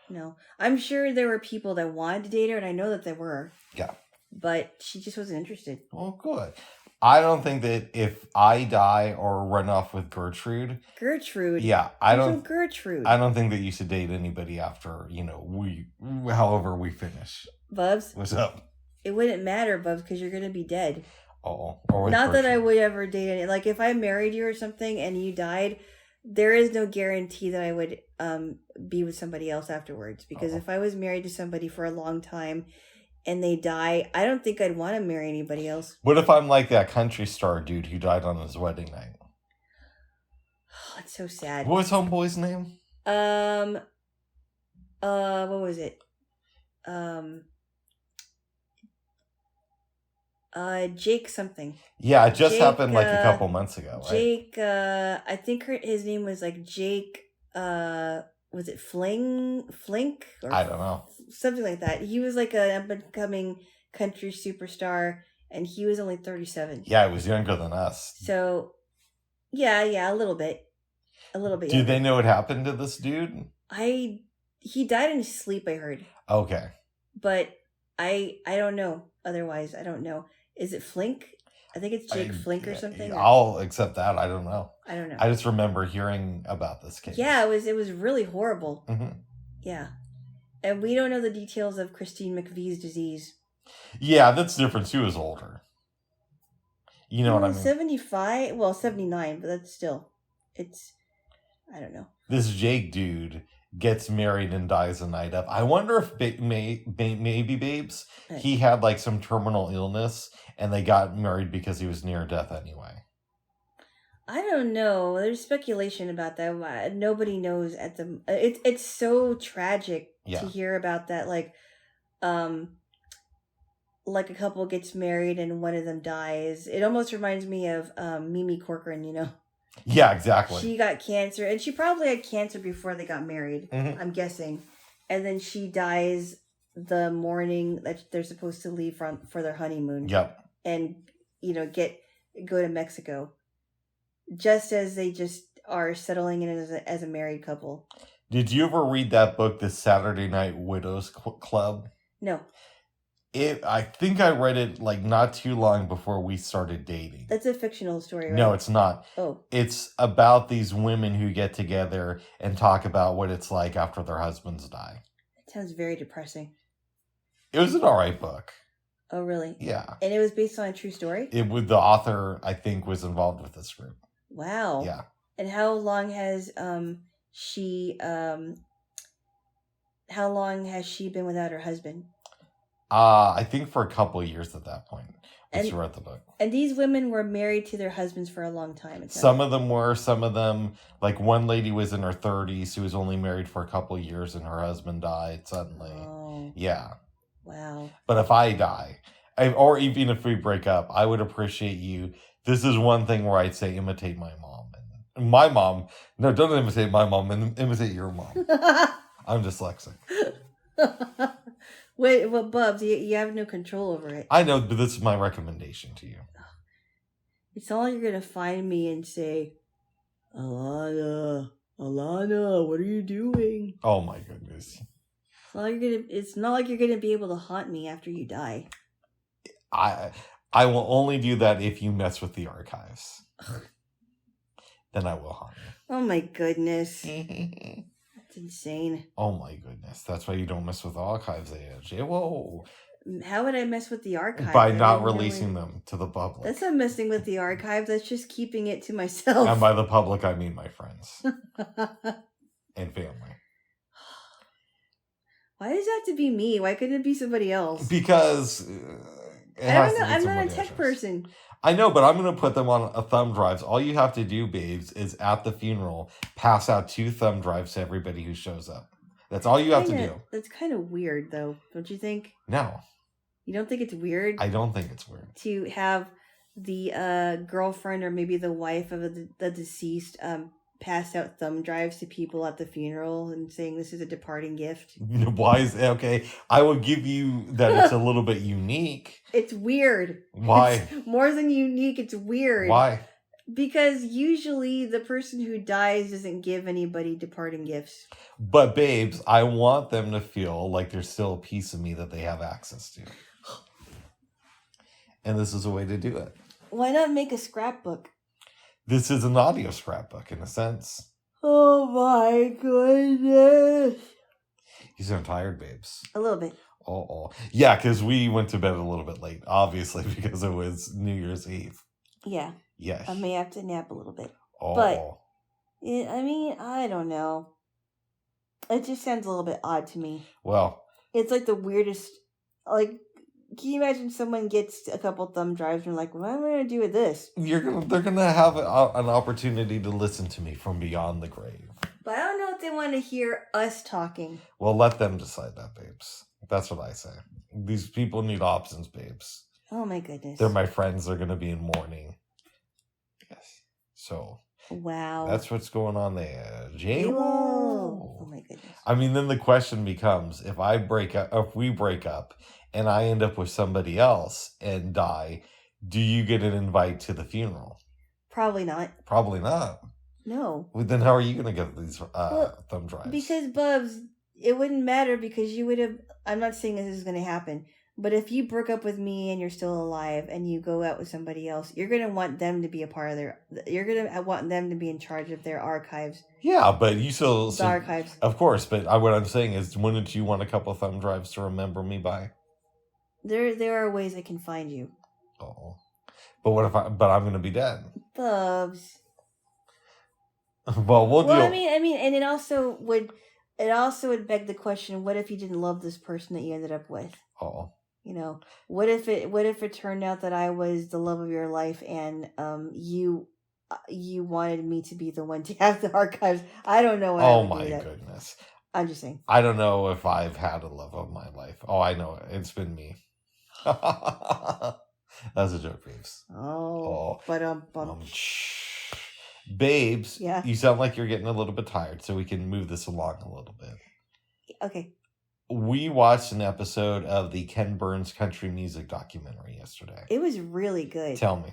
No. I'm sure there were people that wanted to date her, and I know that there were. Yeah. But she just wasn't interested. Well, good. I don't think that if I die or run off with Gertrude. Yeah, I don't think that you should date anybody after, however we finish. Bubs? What's up? It wouldn't matter, Bubs, because you're going to be dead. Oh. Not that I would ever date any. Like, if I married you or something and you died, there is no guarantee that I would be with somebody else afterwards. Because if I was married to somebody for a long time and they die, I don't think I'd want to marry anybody else. What if I'm like that country star dude who died on his wedding night? Oh, it's so sad. What was homeboy's name? What was it? Jake something. Yeah, it just happened like a couple months ago, right? Jake, I think his name was like Jake, was it Flink? Or I don't know. Something like that. He was like an up-and-coming country superstar, and he was only 37. Yeah, he was younger than us. So, yeah, a little bit. Do they know what happened to this dude? He died in his sleep, I heard. Okay. But I don't know. Otherwise, I don't know. Is it Flink? I think it's Jake Flink or something. I'll accept that. I don't know. I don't know. I just remember hearing about this case. Yeah, it was really horrible. Mm-hmm. Yeah. And we don't know the details of Christine McVie's disease. Yeah, that's different. She was older. You know what I mean? 75? Well, 79, but that's still... I don't know. This Jake dude gets married and dies a night up. I wonder if maybe Babes, he had like some terminal illness and they got married because he was near death anyway. I don't know. There's speculation about that. Nobody knows at the... It's so tragic to hear about that. Like a couple gets married and one of them dies. It almost reminds me of Mimi Corcoran, you know? Yeah, exactly. She got cancer, and she probably had cancer before they got married, I'm guessing. And then she dies the morning that they're supposed to leave for their honeymoon. Yep. And, go to Mexico. Just as they just are settling in as a married couple. Did you ever read that book, The Saturday Night Widows Club? No. I think I read it like not too long before we started dating. That's a fictional story, right? No, it's not. Oh. It's about these women who get together and talk about what it's like after their husbands die. It sounds very depressing. It was an alright book. Oh, really? Yeah. And it was based on a true story? The author, I think, was involved with this group. Wow. Yeah. And how long has she been without her husband? I think for a couple of years at that point. She wrote the book. And these women were married to their husbands for a long time. Some of them were. Some of them, like one lady was in her 30s. She was only married for a couple of years and her husband died suddenly. Oh. Yeah. Wow. But if I die, or even if we break up, I would appreciate you. This is one thing where I'd say imitate my mom. And my mom, no, don't imitate my mom, imitate your mom. I'm dyslexic. Wait, well, Bubs, you have no control over it. I know, but this is my recommendation to you. It's not like you're going to find me and say, Alana, what are you doing? Oh, my goodness. It's not like you're going to be able to haunt me after you die. I will only do that if you mess with the archives. Then I will haunt you. Oh, my goodness. Insane. Oh my goodness. That's why you don't mess with the archives, Whoa. How would I mess with the archives? By not releasing them to the public. That's not messing with the archives. That's just keeping it to myself. And by the public, I mean my friends. And family. Why does it have to be me? Why couldn't it be somebody else? Because... I don't know. I'm not a tech person. I know, but I'm going to put them on a thumb drives. All you have to do, babes, is at the funeral, pass out 2 thumb drives to everybody who shows up. That's all you have to do. That's kind of weird, though. Don't you think? No. You don't think it's weird? I don't think it's weird. To have the girlfriend or maybe the wife of the deceased pass out thumb drives to people at the funeral and saying this is a departing gift. Why is okay? I will give you that it's a little bit unique. It's weird. Why? It's more than unique. It's weird. Why? Because usually the person who dies doesn't give anybody departing gifts. But babes, I want them to feel like there's still a piece of me that they have access to. And this is a way to do it. Why not make a scrapbook? This is an audio scrapbook, in a sense. Oh my goodness. You sound tired, babes. A little bit. Oh. Yeah, because we went to bed a little bit late, obviously, because it was New Year's Eve. Yeah. Yes. I may have to nap a little bit. Oh. But, I don't know. It just sounds a little bit odd to me. Well. It's like the weirdest, can you imagine someone gets a couple thumb drives and like, what am I going to do with this? They're going to have an opportunity to listen to me from beyond the grave. But I don't know if they want to hear us talking. Well, let them decide that, babes. That's what I say. These people need options, babes. Oh my goodness. They're my friends. They're going to be in mourning. Yes. So. Wow. That's what's going on there. Jaylo. Oh my goodness. I mean, then the question becomes, if we break up, and I end up with somebody else and die, do you get an invite to the funeral? Probably not. Probably not. No. Well, then how are you going to get these thumb drives? Because, Bubs, it wouldn't matter because you would have... I'm not saying this is going to happen, but if you broke up with me and you're still alive and you go out with somebody else, you're going to want them to be a part of their... You're going to want them to be in charge of their archives. Yeah, but you still... The archives. Of course, but what I'm saying is, wouldn't you want a couple of thumb drives to remember me by? There are ways I can find you. Oh. But what if I'm going to be dead? Bubs. Well, I mean, and it also would beg the question: what if you didn't love this person that you ended up with? Oh, you know, what if it turned out that I was the love of your life, and you wanted me to be the one to have the archives? I don't know. Oh my goodness! I'm just saying. I don't know if I've had a love of my life. Oh, I know it. It's been me. That's a joke, babes. Oh. But babes, yeah. You sound like you're getting a little bit tired, so we can move this along a little bit. Okay. We watched an episode of the Ken Burns country music documentary yesterday. It was really good. Tell me.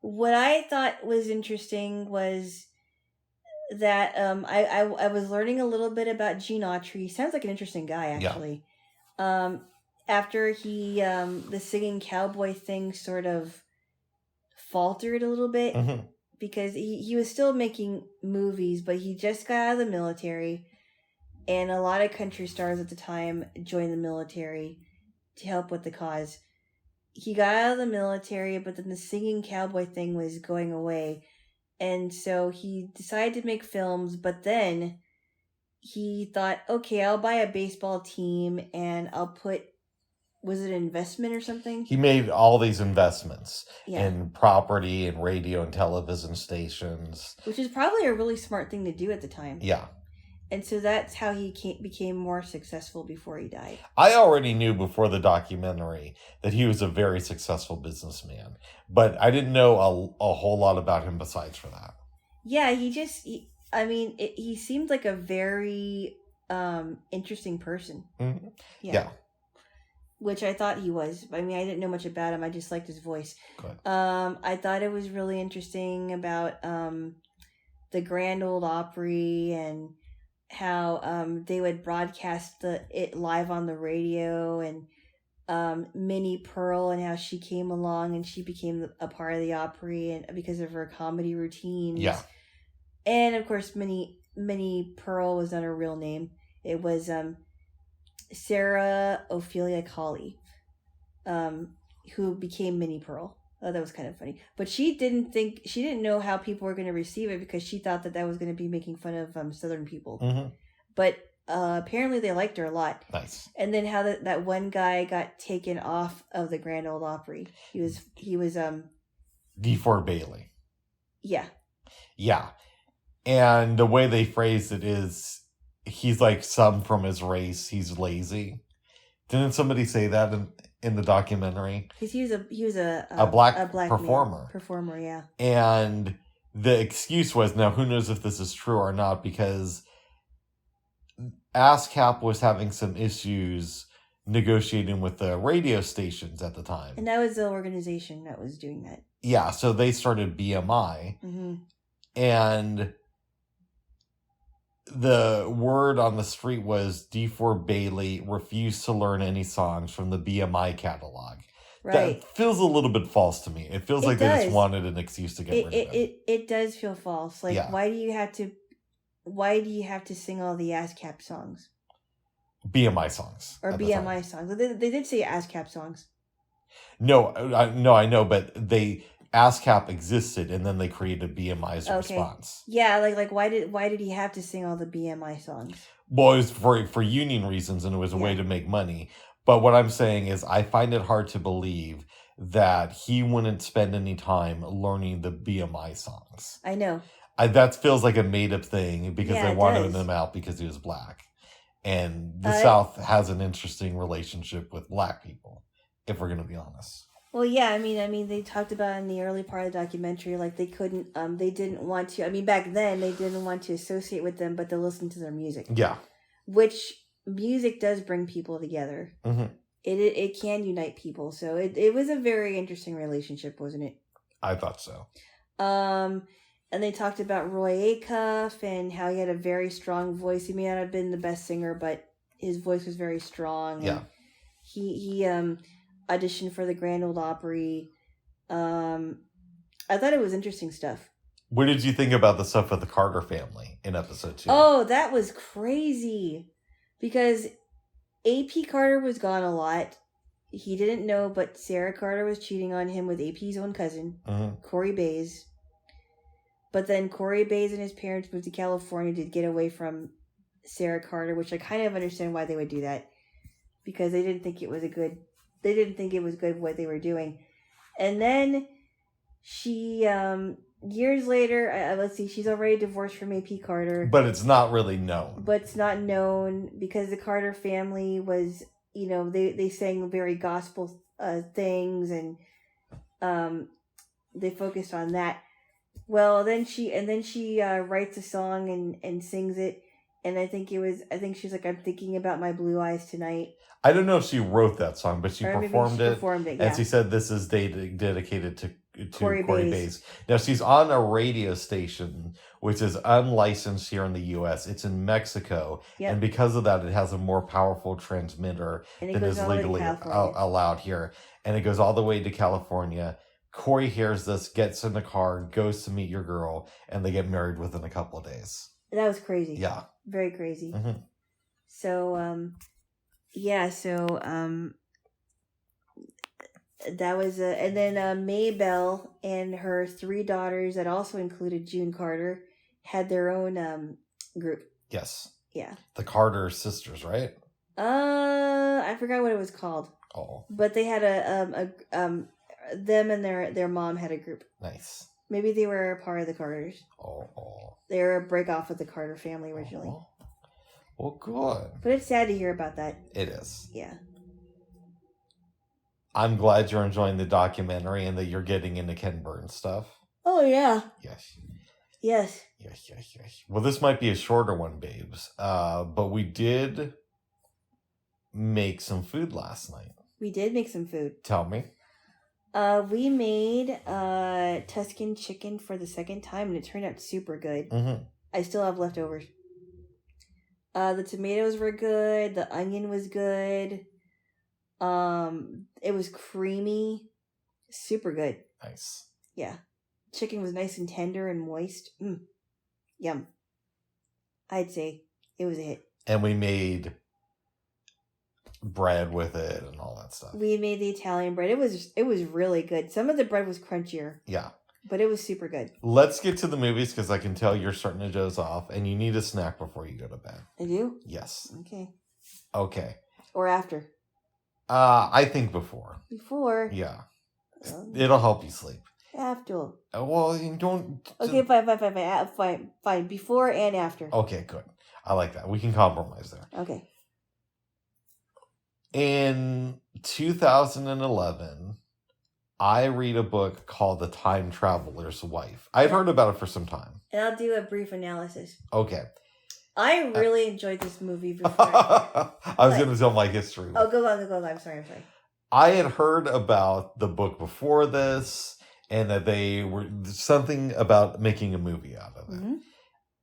What I thought was interesting was that I was learning a little bit about Gene Autry. Sounds like an interesting guy, actually. Yeah. After he the singing cowboy thing sort of faltered a little bit, mm-hmm. because he was still making movies, but he just got out of the military, and a lot of country stars at the time joined the military to help with the cause. He got out of the military, but then the singing cowboy thing was going away, and so he decided to make films, but then he thought, okay, I'll buy a baseball team and I'll put... Was it an investment or something? He made all these investments in property and radio and television stations. Which is probably a really smart thing to do at the time. Yeah. And so that's how he became more successful before he died. I already knew before the documentary that he was a very successful businessman. But I didn't know a whole lot about him besides for that. Yeah, he seemed like a very interesting person. Mm-hmm. Yeah. Which I thought he was. I mean, I didn't know much about him. I just liked his voice. Good. I thought it was really interesting about the Grand Ole Opry and how they would broadcast it live on the radio, and Minnie Pearl and how she came along and she became a part of the Opry and because of her comedy routines. Yeah. And of course, Minnie Pearl was not her real name. It was Sarah Ophelia Colley, who became Minnie Pearl. Oh, that was kind of funny. But she didn't know how people were going to receive it because she thought that was going to be making fun of Southern people. Mm-hmm. But apparently they liked her a lot. Nice. And then how that one guy got taken off of the Grand Ole Opry. He was DeFord Bailey. Yeah. Yeah. And the way they phrased it is, he's like some from his race. He's lazy. Didn't somebody say that in the documentary? Because he was a black performer. Man. Performer, yeah. And the excuse was, now who knows if this is true or not, because ASCAP was having some issues negotiating with the radio stations at the time. And that was the organization that was doing that. Yeah, so they started BMI. Mm-hmm. And the word on the street was DeFord Bailey refused to learn any songs from the BMI catalog. Right. That feels a little bit false to me. It feels like they just wanted an excuse to get rid of him. It does feel false. Like, yeah. Why do you have to sing all the ASCAP songs? BMI songs. Or BMI songs. They did say ASCAP songs. No, I know, but ASCAP existed, and then they created BMI's response. Yeah, like why did he have to sing all the BMI songs? Well, it was for union reasons, and it was a way to make money. But what I'm saying is, I find it hard to believe that he wouldn't spend any time learning the BMI songs. I know. That feels like a made-up thing because they wanted him out because he was black. And the South has an interesting relationship with black people, if we're going to be honest. Well, yeah, I mean, they talked about in the early part of the documentary, like they didn't want to, back then they didn't want to associate with them, but they listened to their music. Yeah. Which music does bring people together. Mm-hmm. It can unite people. So it was a very interesting relationship, wasn't it? I thought so. And they talked about Roy Acuff and how he had a very strong voice. He may not have been the best singer, but his voice was very strong. Yeah. He auditioned for the Grand Ole Opry. I thought it was interesting stuff. What did you think about the stuff with the Carter family in episode 2? Oh, that was crazy. Because AP Carter was gone a lot. He didn't know, but Sarah Carter was cheating on him with AP's own cousin, Corey Bays. But then Corey Bays and his parents moved to California to get away from Sarah Carter, which I kind of understand why they would do that. Because they didn't think it was good what they were doing. And then she, years later, let's see, she's already divorced from AP Carter. But it's not really known. But it's not known because the Carter family was, they sang very gospel things and they focused on that. Well, then she writes a song and sings it. And I think she's like, I'm thinking about my blue eyes tonight. I don't know if she wrote that song, but she performed it. Yeah. And she said this is dedicated to Corey Bays. Now, she's on a radio station, which is unlicensed here in the U.S. It's in Mexico. Yep. And because of that, it has a more powerful transmitter than is legally allowed here. And it goes all the way to California. Corey hears this, gets in the car, goes to meet your girl, and they get married within a couple of days. That was crazy. Yeah. Very crazy. Mm-hmm. So, that was and then Maybelle and her 3 daughters that also included June Carter had their own group. Yes. Yeah. The Carter sisters, right? I forgot what it was called. Oh. But they had them and their mom had a group. Nice. Maybe they were a part of the Carters. Oh. They were a break off of the Carter family originally. Oh. Well, good. But it's sad to hear about that. It is. Yeah. I'm glad you're enjoying the documentary and that you're getting into Ken Burns stuff. Oh, yeah. Yes. Yes. Yes. Well, this might be a shorter one, babes. But we did make some food last night. We did make some food. Tell me. We made Tuscan chicken for the second time, and it turned out super good. Mm-hmm. I still have leftovers. The tomatoes were good. The onion was good. It was creamy. Super good. Nice. Yeah. Chicken was nice and tender and moist. Yum. I'd say it was a hit. And we made bread with it and all that stuff. We made the Italian bread. It was really good. Some of the bread was crunchier. Yeah. But it was super good. Let's get to the movies because I can tell you're starting to doze off and you need a snack before you go to bed. I do? Yes. Okay. Or after? I think before. Before? Yeah. It'll help you sleep. After. Well, you don't... Okay, fine. Before and after. Okay, good. I like that. We can compromise there. Okay. In 2011... I read a book called The Time Traveler's Wife. I've heard about it for some time. And I'll do a brief analysis. Okay. I really enjoyed this movie before. I was going to tell my history. Oh, go on. I'm sorry. I had heard about the book before this and that they were something about making a movie out of it. Mm-hmm.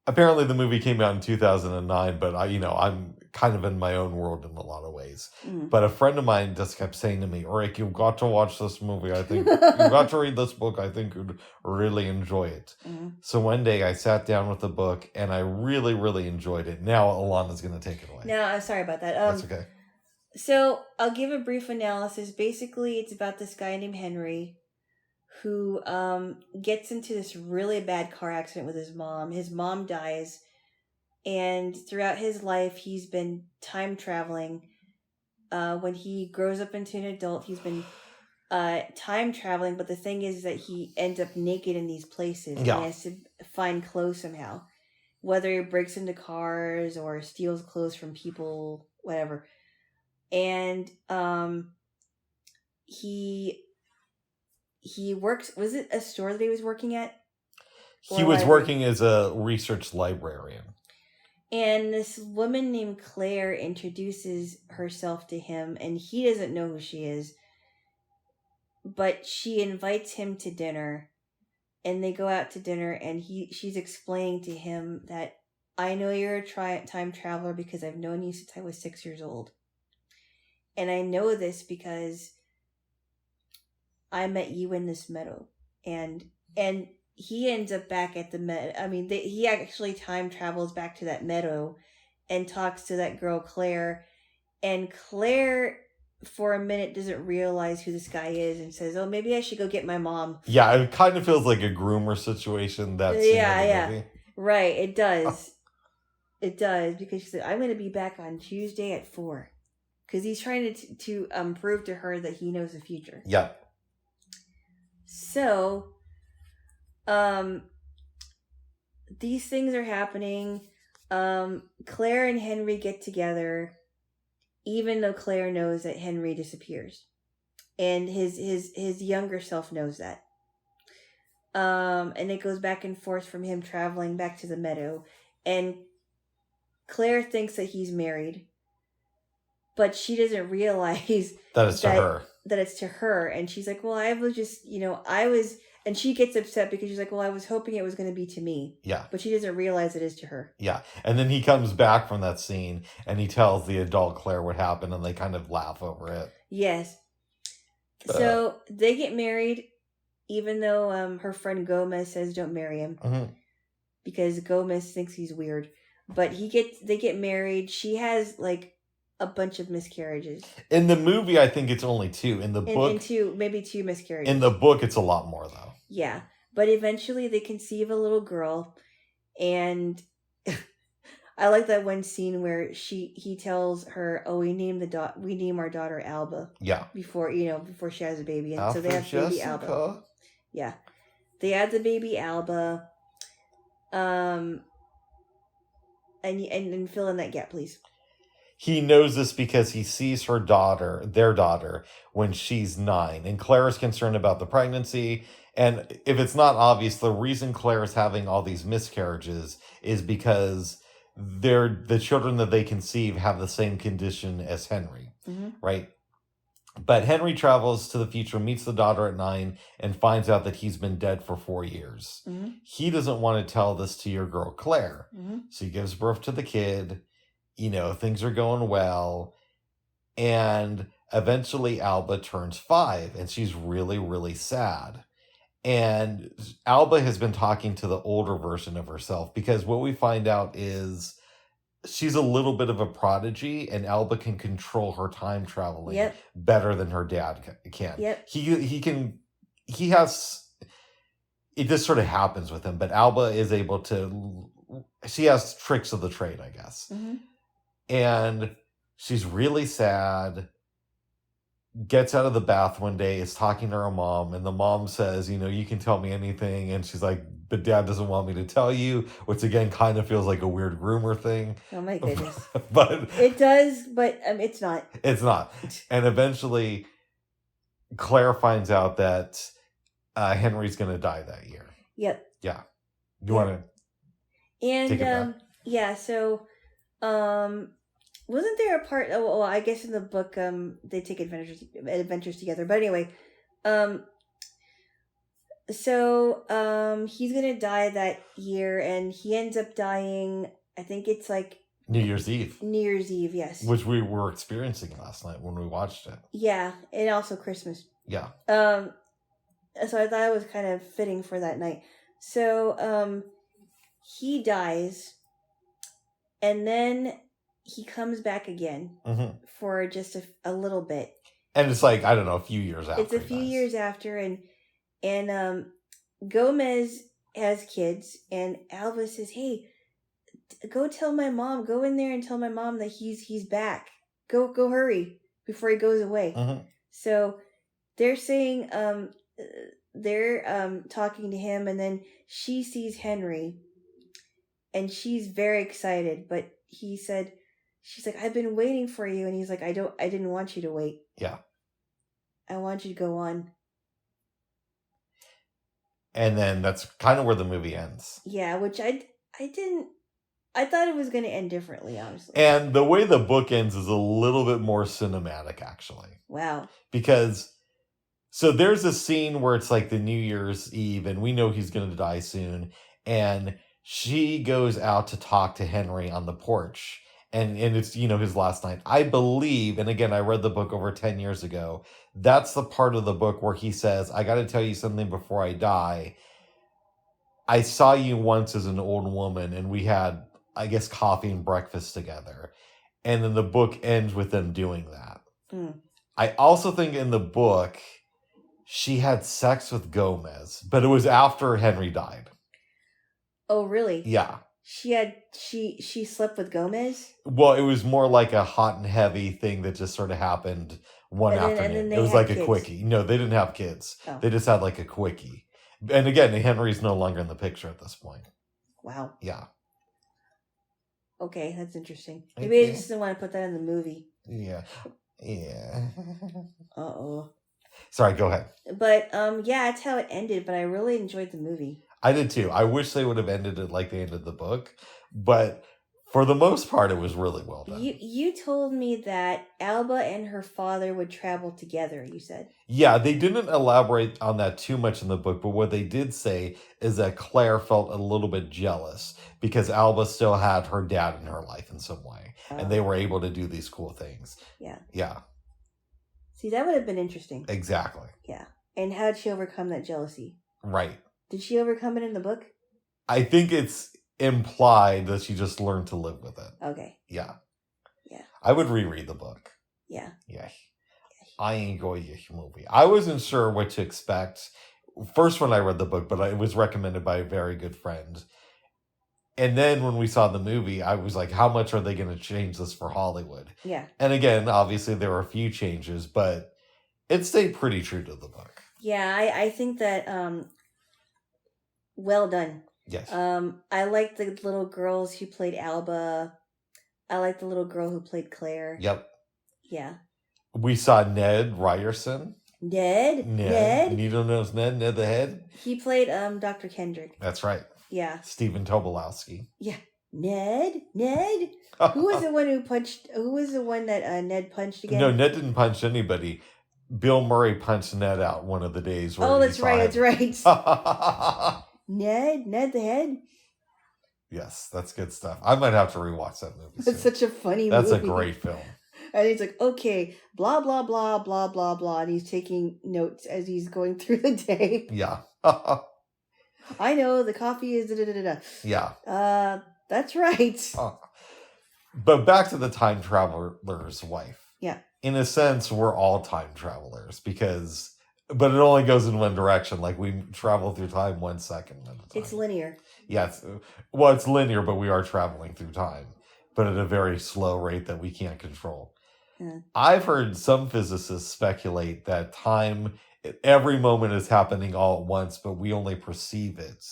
Apparently the movie came out in 2009, but I'm kind of in my own world in a lot of ways. Mm. But a friend of mine just kept saying to me, Rick, you've got to watch this movie. I think you've got to read this book. I think you'd really enjoy it. Mm. So one day I sat down with the book and I really, really enjoyed it. Now Alana's going to take it away. No, I'm sorry about that. That's okay. So I'll give a brief analysis. Basically, it's about this guy named Henry who gets into this really bad car accident with his mom. His mom dies. And throughout his life, he's been time traveling. When he grows up into an adult, he's been time traveling. But the thing is that he ends up naked in these places. Yeah. And he has to find clothes somehow. Whether he breaks into cars or steals clothes from people, whatever. And he works... Was it a store that he was working at? He was working as a research librarian. And this woman named Claire introduces herself to him, and he doesn't know who she is. But she invites him to dinner, and they go out to dinner, and she's explaining to him that I know you're a time traveler because I've known you since I was 6 years old. And I know this because I met you in this meadow. And he ends up back at the meadow. I mean, he actually time travels back to that meadow and talks to that girl, Claire. And Claire, for a minute, doesn't realize who this guy is and says, oh, maybe I should go get my mom. Yeah, it kind of feels like a groomer situation. Movie. Right, it does. It does, because she said, I'm going to be back on Tuesday at 4. Because he's trying to prove to her that he knows the future. Yeah. So, these things are happening. Claire and Henry get together, even though Claire knows that Henry disappears. And his younger self knows that. And it goes back and forth from him traveling back to the meadow. And Claire thinks that he's married, but she doesn't realize that it's to her. That it's to her. And she's like, well, I was just, and she gets upset because she's like, well, I was hoping it was going to be to me. Yeah. But she doesn't realize it is to her. Yeah. And then he comes back from that scene and he tells the adult Claire what happened, and they kind of laugh over it. Yes. So they get married, even though her friend Gomez says don't marry him. Mm-hmm. Because Gomez thinks he's weird. But they get married. She has like a bunch of miscarriages. In the movie, I think it's only 2. In the book, maybe 2 miscarriages. In the book, it's a lot more though. Yeah, but eventually they conceive a little girl, and I like that one scene where he tells her, "Oh, we name our daughter Alba." Yeah. Before she has a baby, and Alpha so they have Jessica. baby Alba. Yeah, they had the baby Alba. And fill in that gap, please. He knows this because he sees their daughter, when she's 9. And Claire is concerned about the pregnancy. And if it's not obvious, the reason Claire is having all these miscarriages is because the children that they conceive have the same condition as Henry, mm-hmm. right? But Henry travels to the future, meets the daughter at 9, and finds out that he's been dead for 4 years. Mm-hmm. He doesn't want to tell this to your girl, Claire. Mm-hmm. So he gives birth to the kid. Things are going well. And eventually Alba turns 5, and she's really, really sad. And Alba has been talking to the older version of herself, because what we find out is she's a little bit of a prodigy, and Alba can control her time traveling better than her dad can. Yep. He has, it just sort of happens with him, but Alba is able to, she has tricks of the trade, I guess. Mm-hmm. And she's really sad, gets out of the bath one day, is talking to her mom, and the mom says, you can tell me anything. And she's like, but Dad doesn't want me to tell you, which again kind of feels like a weird groomer thing. Oh my goodness. But it does, but it's not. It's not. And eventually Claire finds out that Henry's going to die that year. Yep. Yeah. You want to take it back? Yeah, so wasn't there a part, well, I guess in the book they take adventures together, but anyway, so he's gonna die that year, and he ends up dying, I think it's like New Year's Eve, yes, which we were experiencing last night when we watched it. Yeah, and also Christmas. Yeah. So I thought it was kind of fitting for that night. So he dies, and then he comes back again for just a little bit. And it's like, I don't know, a few years after. It's a few years after, and Gomez has kids, and Alva says, hey, go tell my mom, go in there and tell my mom that he's back. Go hurry before he goes away. So they're saying, they're talking to him, and then she sees Henry, and she's very excited, but he said, she's like, I've been waiting for you. And he's like, I didn't want you to wait. Yeah. I want you to go on. And then that's kind of where the movie ends. Yeah, which I didn't I thought it was going to end differently, honestly. And the way the book ends is a little bit more cinematic, actually. Wow. Because, so there's a scene where it's like the New Year's Eve, and we know he's going to die soon. And she goes out to talk to Henry on the porch. And it's, his last night. I believe, and again, I read the book over 10 years ago. That's the part of the book where he says, I got to tell you something before I die. I saw you once as an old woman, and we had, I guess, coffee and breakfast together. And then the book ends with them doing that. Mm. I also think in the book, she had sex with Gomez, but it was after Henry died. Oh, really? Yeah. She slept with Gomez? Well, it was more like a hot and heavy thing that just sort of happened one afternoon. It was like kids. A quickie. No, they didn't have kids. Oh. They just had like a quickie. And again, Henry's no longer in the picture at this point. Wow. Yeah. Okay, that's interesting. Maybe I just didn't want to put that in the movie. Yeah. Yeah. Uh-oh. Sorry, go ahead. But, yeah, that's how it ended, but I really enjoyed the movie. I did too. I wish they would have ended it like they ended the book, but for the most part, it was really well done. You told me that Alba and her father would travel together, you said. Yeah, they didn't elaborate on that too much in the book, but what they did say is that Claire felt a little bit jealous because Alba still had her dad in her life in some way, and they were able to do these cool things. Yeah. Yeah. See, that would have been interesting. Exactly. Yeah. And how did she overcome that jealousy? Right. Did she overcome it in the book? I think it's implied that she just learned to live with it. Okay. Yeah. Yeah. I would reread the book. Yeah. Yeah. I enjoy this movie. I wasn't sure what to expect first when I read the book, but it was recommended by a very good friend. And then when we saw the movie, I was like, how much are they going to change this for Hollywood? Yeah. And again, obviously there were a few changes, but it stayed pretty true to the book. Yeah, I think that well done. Yes. I like the little girls who played Alba. I like the little girl who played Claire. Yep. Yeah. We saw Ned Ryerson. Ned? Needle Nose Ned the Head. He played Dr. Kendrick. That's right. Yeah. Stephen Tobolowsky. Yeah. Ned? Who was the one that Ned punched again? No, Ned didn't punch anybody. Bill Murray punched Ned out one of the days. Oh, that's right. Ned the Head? Yes, that's good stuff. I might have to rewatch that movie. That's such a funny movie. That's a great film. And he's like, okay, blah, blah, blah, blah, blah, blah. And he's taking notes as he's going through the day. Yeah. I know, the coffee is da-da-da-da. Yeah. That's right. But back to the time traveler's wife. Yeah. In a sense, we're all time travelers but it only goes in one direction. Like we travel through time 1 second at a time. It's linear. Yeah. It's linear, but we are traveling through time, but at a very slow rate that we can't control. Yeah. I've heard some physicists speculate that time, every moment is happening all at once, but we only perceive it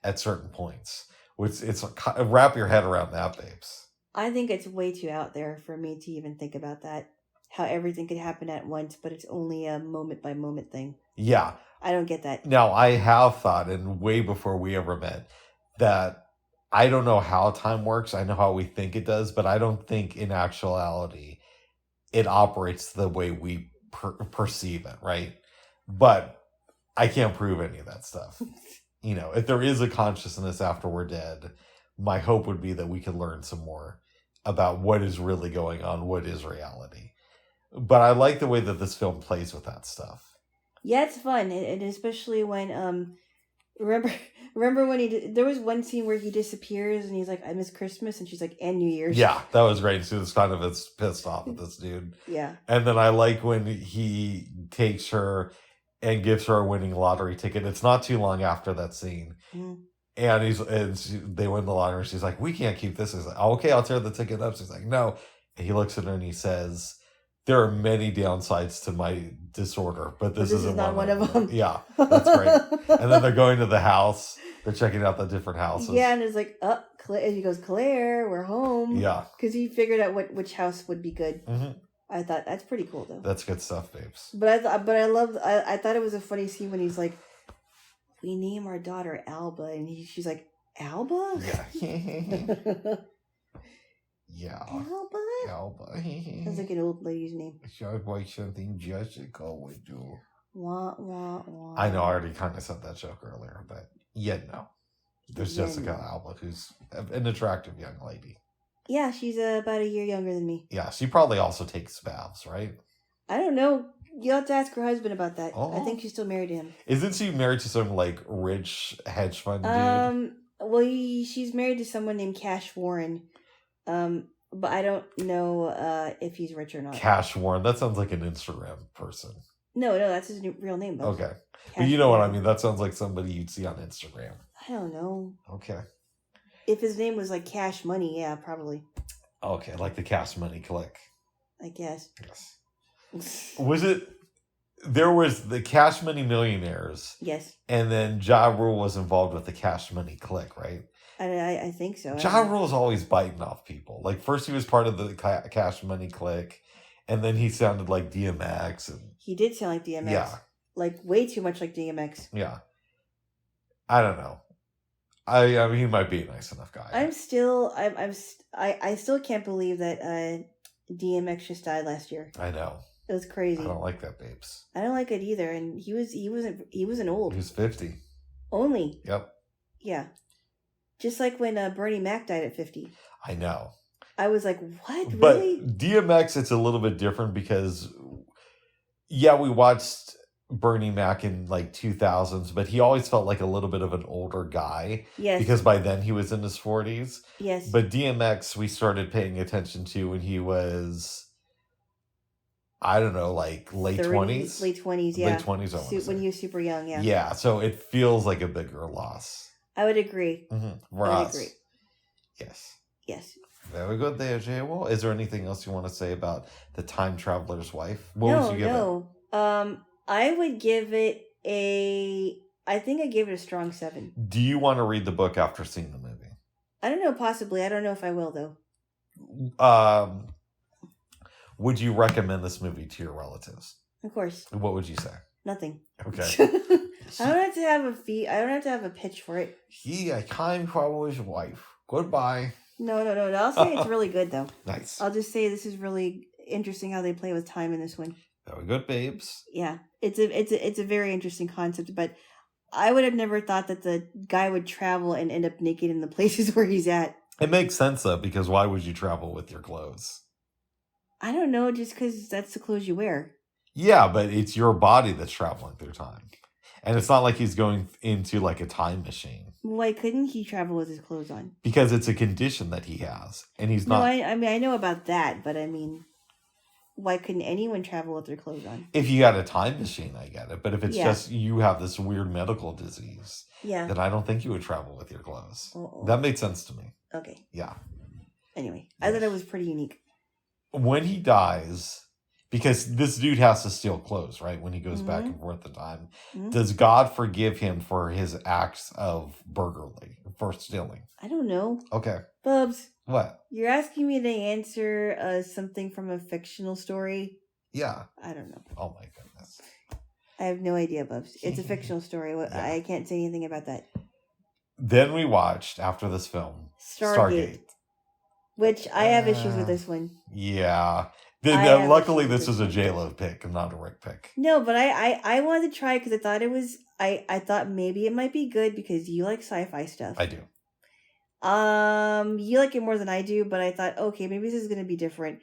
at certain points. It's wrap your head around that, babes. I think it's way too out there for me to even think about that. How everything could happen at once, but it's only a moment by moment thing. Yeah. I don't get that. Now, I have thought, and way before we ever met, that I don't know how time works. I know how we think it does, but I don't think in actuality it operates the way we perceive it, right? But I can't prove any of that stuff. If there is a consciousness after we're dead, my hope would be that we could learn some more about what is really going on, what is reality. But I like the way that this film plays with that stuff. Yeah, it's fun, and especially when remember when there was one scene where he disappears and he's like, "I miss Christmas," and she's like, "And New Year's." Yeah, that was great. She was kind of pissed off at this dude. Yeah. And then I like when he takes her and gives her a winning lottery ticket. It's not too long after that scene. Mm-hmm. And they win the lottery. She's like, "We can't keep this." He's like, "Oh, okay, I'll tear the ticket up." She's like, "No." And he looks at her and he says, "There are many downsides to my disorder, but this isn't not one of them." Yeah, that's great. And then they're going to the house. They're checking out the different houses. Yeah, and it's like, Claire. He goes, "Claire, we're home." Yeah. Because he figured out which house would be good. Mm-hmm. I thought that's pretty cool, though. That's good stuff, babes. But I thought it was a funny scene when he's like, "We name our daughter Alba," and she's like, Alba? Yeah. Yeah. Alba? Sounds like an old lady's name. Sounds like something Jessica would do. Wah, wah, wah. I know, I already kind of said that joke earlier, but no. There's Jessica Alba, who's an attractive young lady. Yeah, she's about a year younger than me. Yeah, she probably also takes baths, right? I don't know. You'll have to ask her husband about that. Oh. I think she's still married to him. Isn't she married to some, like, rich hedge fund dude? Well, she's married to someone named Cash Warren. But I don't know if he's rich or not. Cash Warren, that sounds like an Instagram person. No, that's his real name. Though. Okay. But you know what I mean. That sounds like somebody you'd see on Instagram. I don't know. Okay. If his name was like Cash Money, yeah, probably. Okay, like the Cash Money click. I guess. Yes. There was the Cash Money Millionaires. Yes. And then Ja Rule was involved with the Cash Money click, right? I think so. Ja Rule's always biting off people. Like, first he was part of the Cash Money click, and then he sounded like DMX. And he did sound like DMX. Yeah. Like, way too much like DMX. Yeah. I don't know. I mean, he might be a nice enough guy. I still can't believe that DMX just died last year. I know. It was crazy. I don't like that, babes. I don't like it either. And he wasn't old. He was 50. Only. Yep. Yeah. Just like when Bernie Mac died at 50. I know. I was like, what? But really? DMX, it's a little bit different because, yeah, we watched Bernie Mac in like 2000s, but he always felt like a little bit of an older guy. Yes. Because by then he was in his 40s. Yes. But DMX, we started paying attention to when he was, I don't know, like late 20s? Late 20s, yeah. Late 20s, I want to say. When he was super young, yeah. Yeah, so it feels like a bigger loss. I would agree. Mm-hmm. I would agree. Yes. Yes. Very good there, Jaylo. Is there anything else you want to say about The Time Traveler's Wife? What would you give it? I would give it I think I gave it a strong 7. Do you want to read the book after seeing the movie? I don't know, possibly. I don't know if I will, though. Would you recommend this movie to your relatives? Of course. What would you say? Nothing. Okay. I don't have to have I don't have to have a pitch for it. A Time Traveler's Wife. Goodbye. No. I'll say it's really good, though. Nice. I'll just say this is really interesting how they play with time in this one. Very good, babes. Yeah, it's a very interesting concept, but I would have never thought that the guy would travel and end up naked in the places where he's at. It makes sense, though, because why would you travel with your clothes? I don't know, just because that's the clothes you wear. Yeah, but it's your body that's traveling through time. And it's not like he's going into like a time machine. Why couldn't he travel with his clothes on? Because it's a condition that he has. And he's not. No, I mean, I know about that, but I mean, why couldn't anyone travel with their clothes on? If you had a time machine, I get it. But if it's just you have this weird medical disease, then I don't think you would travel with your clothes. Uh-oh. That made sense to me. Okay. Yeah. Anyway, I thought it was pretty unique. When he dies, because this dude has to steal clothes, right? When he goes back and forth in time. Mm-hmm. Does God forgive him for his acts of burglary, for stealing? I don't know. Okay. Bubs. What? You're asking me to answer something from a fictional story? Yeah. I don't know. Oh my goodness. I have no idea, Bubs. It's a fictional story. I can't say anything about that. Then we watched, after this film, Stargate. Which I have issues with this one. Yeah. Luckily, this is a Jaylo pick and not a Rick pick. No, but I wanted to try it because I thought it was... I thought maybe it might be good because you like sci-fi stuff. I do. You like it more than I do, but I thought, okay, maybe this is going to be different.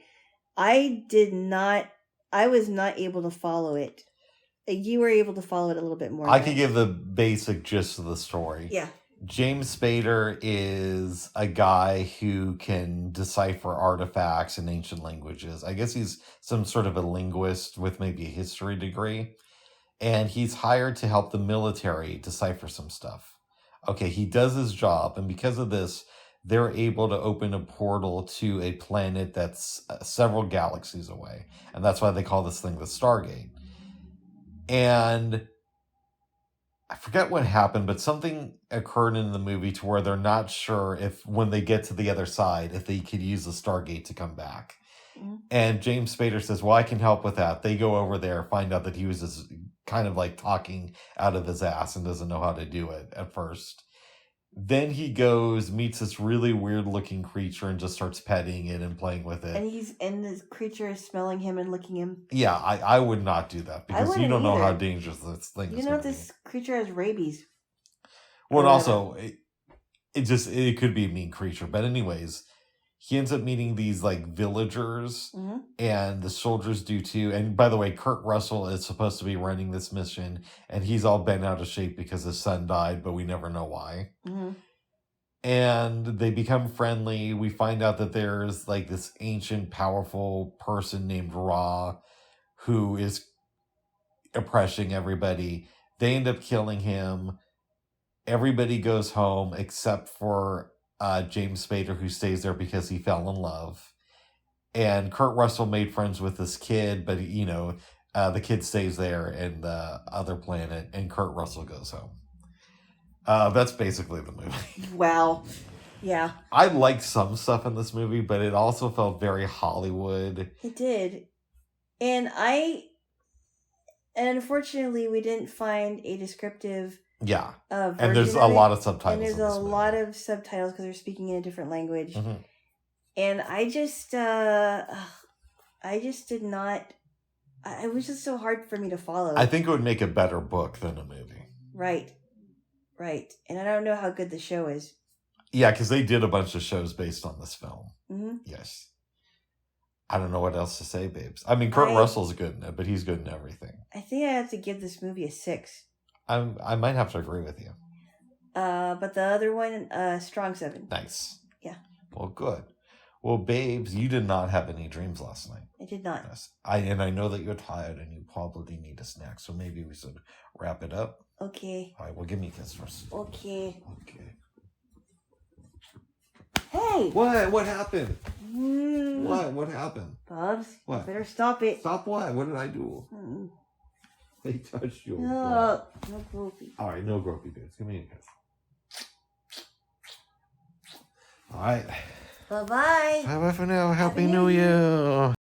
I was not able to follow it. You were able to follow it a little bit more. I could give the basic gist of the story. Yeah. James Spader is a guy who can decipher artifacts in ancient languages. I guess he's some sort of a linguist with maybe a history degree. And he's hired to help the military decipher some stuff. Okay, he does his job. And because of this, they're able to open a portal to a planet that's several galaxies away. And that's why they call this thing the Stargate. And I forget what happened, but something occurred in the movie to where they're not sure if when they get to the other side, if they could use the Stargate to come back. Mm-hmm. And James Spader says, well, I can help with that. They go over there, find out that he was just kind of like talking out of his ass and doesn't know how to do it at first. Then he goes, meets this really weird-looking creature and just starts petting it and playing with it. And this creature is smelling him and licking him. Yeah, I would not do that because you don't know how dangerous this thing is. You know if this creature has rabies. Well, and also, it could be a mean creature. But anyways, he ends up meeting these like villagers, and the soldiers do too. And by the way, Kurt Russell is supposed to be running this mission, and he's all bent out of shape because his son died, but we never know why. And they become friendly. We find out that there's like this ancient, powerful person named Ra who is oppressing everybody. They end up killing him. Everybody goes home except for James Spader, who stays there because he fell in love. And Kurt Russell made friends with this kid, but the kid stays there in the other planet, and Kurt Russell goes home. That's basically the movie. Wow. Yeah. I liked some stuff in this movie, but it also felt very Hollywood. It did. And unfortunately, we didn't find a descriptive version and there's a lot of subtitles. And there's a lot of subtitles because they're speaking in a different language. And I just did not. It was just so hard for me to follow. I think it would make a better book than a movie. Right. And I don't know how good the show is. Yeah, because they did a bunch of shows based on this film. Yes. I don't know what else to say, babes. I mean, Kurt Russell's good in it, but he's good in everything. I think I have to give this movie a 6. I might have to agree with you. But the other one, strong 7. Nice. Yeah. Well, good. Well, babes, you did not have any dreams last night. I did not. Yes. I know that you're tired and you probably need a snack, so maybe we should wrap it up. Okay. All right, well, give me a kiss first. Okay. Hey! What happened? What happened? Bubs, what? You better stop it. Stop what? What did I do? I touched you. No gropey. All right, no gropey, babes. Give me a kiss. All right. Bye-bye. Bye-bye for now. Happy New Year.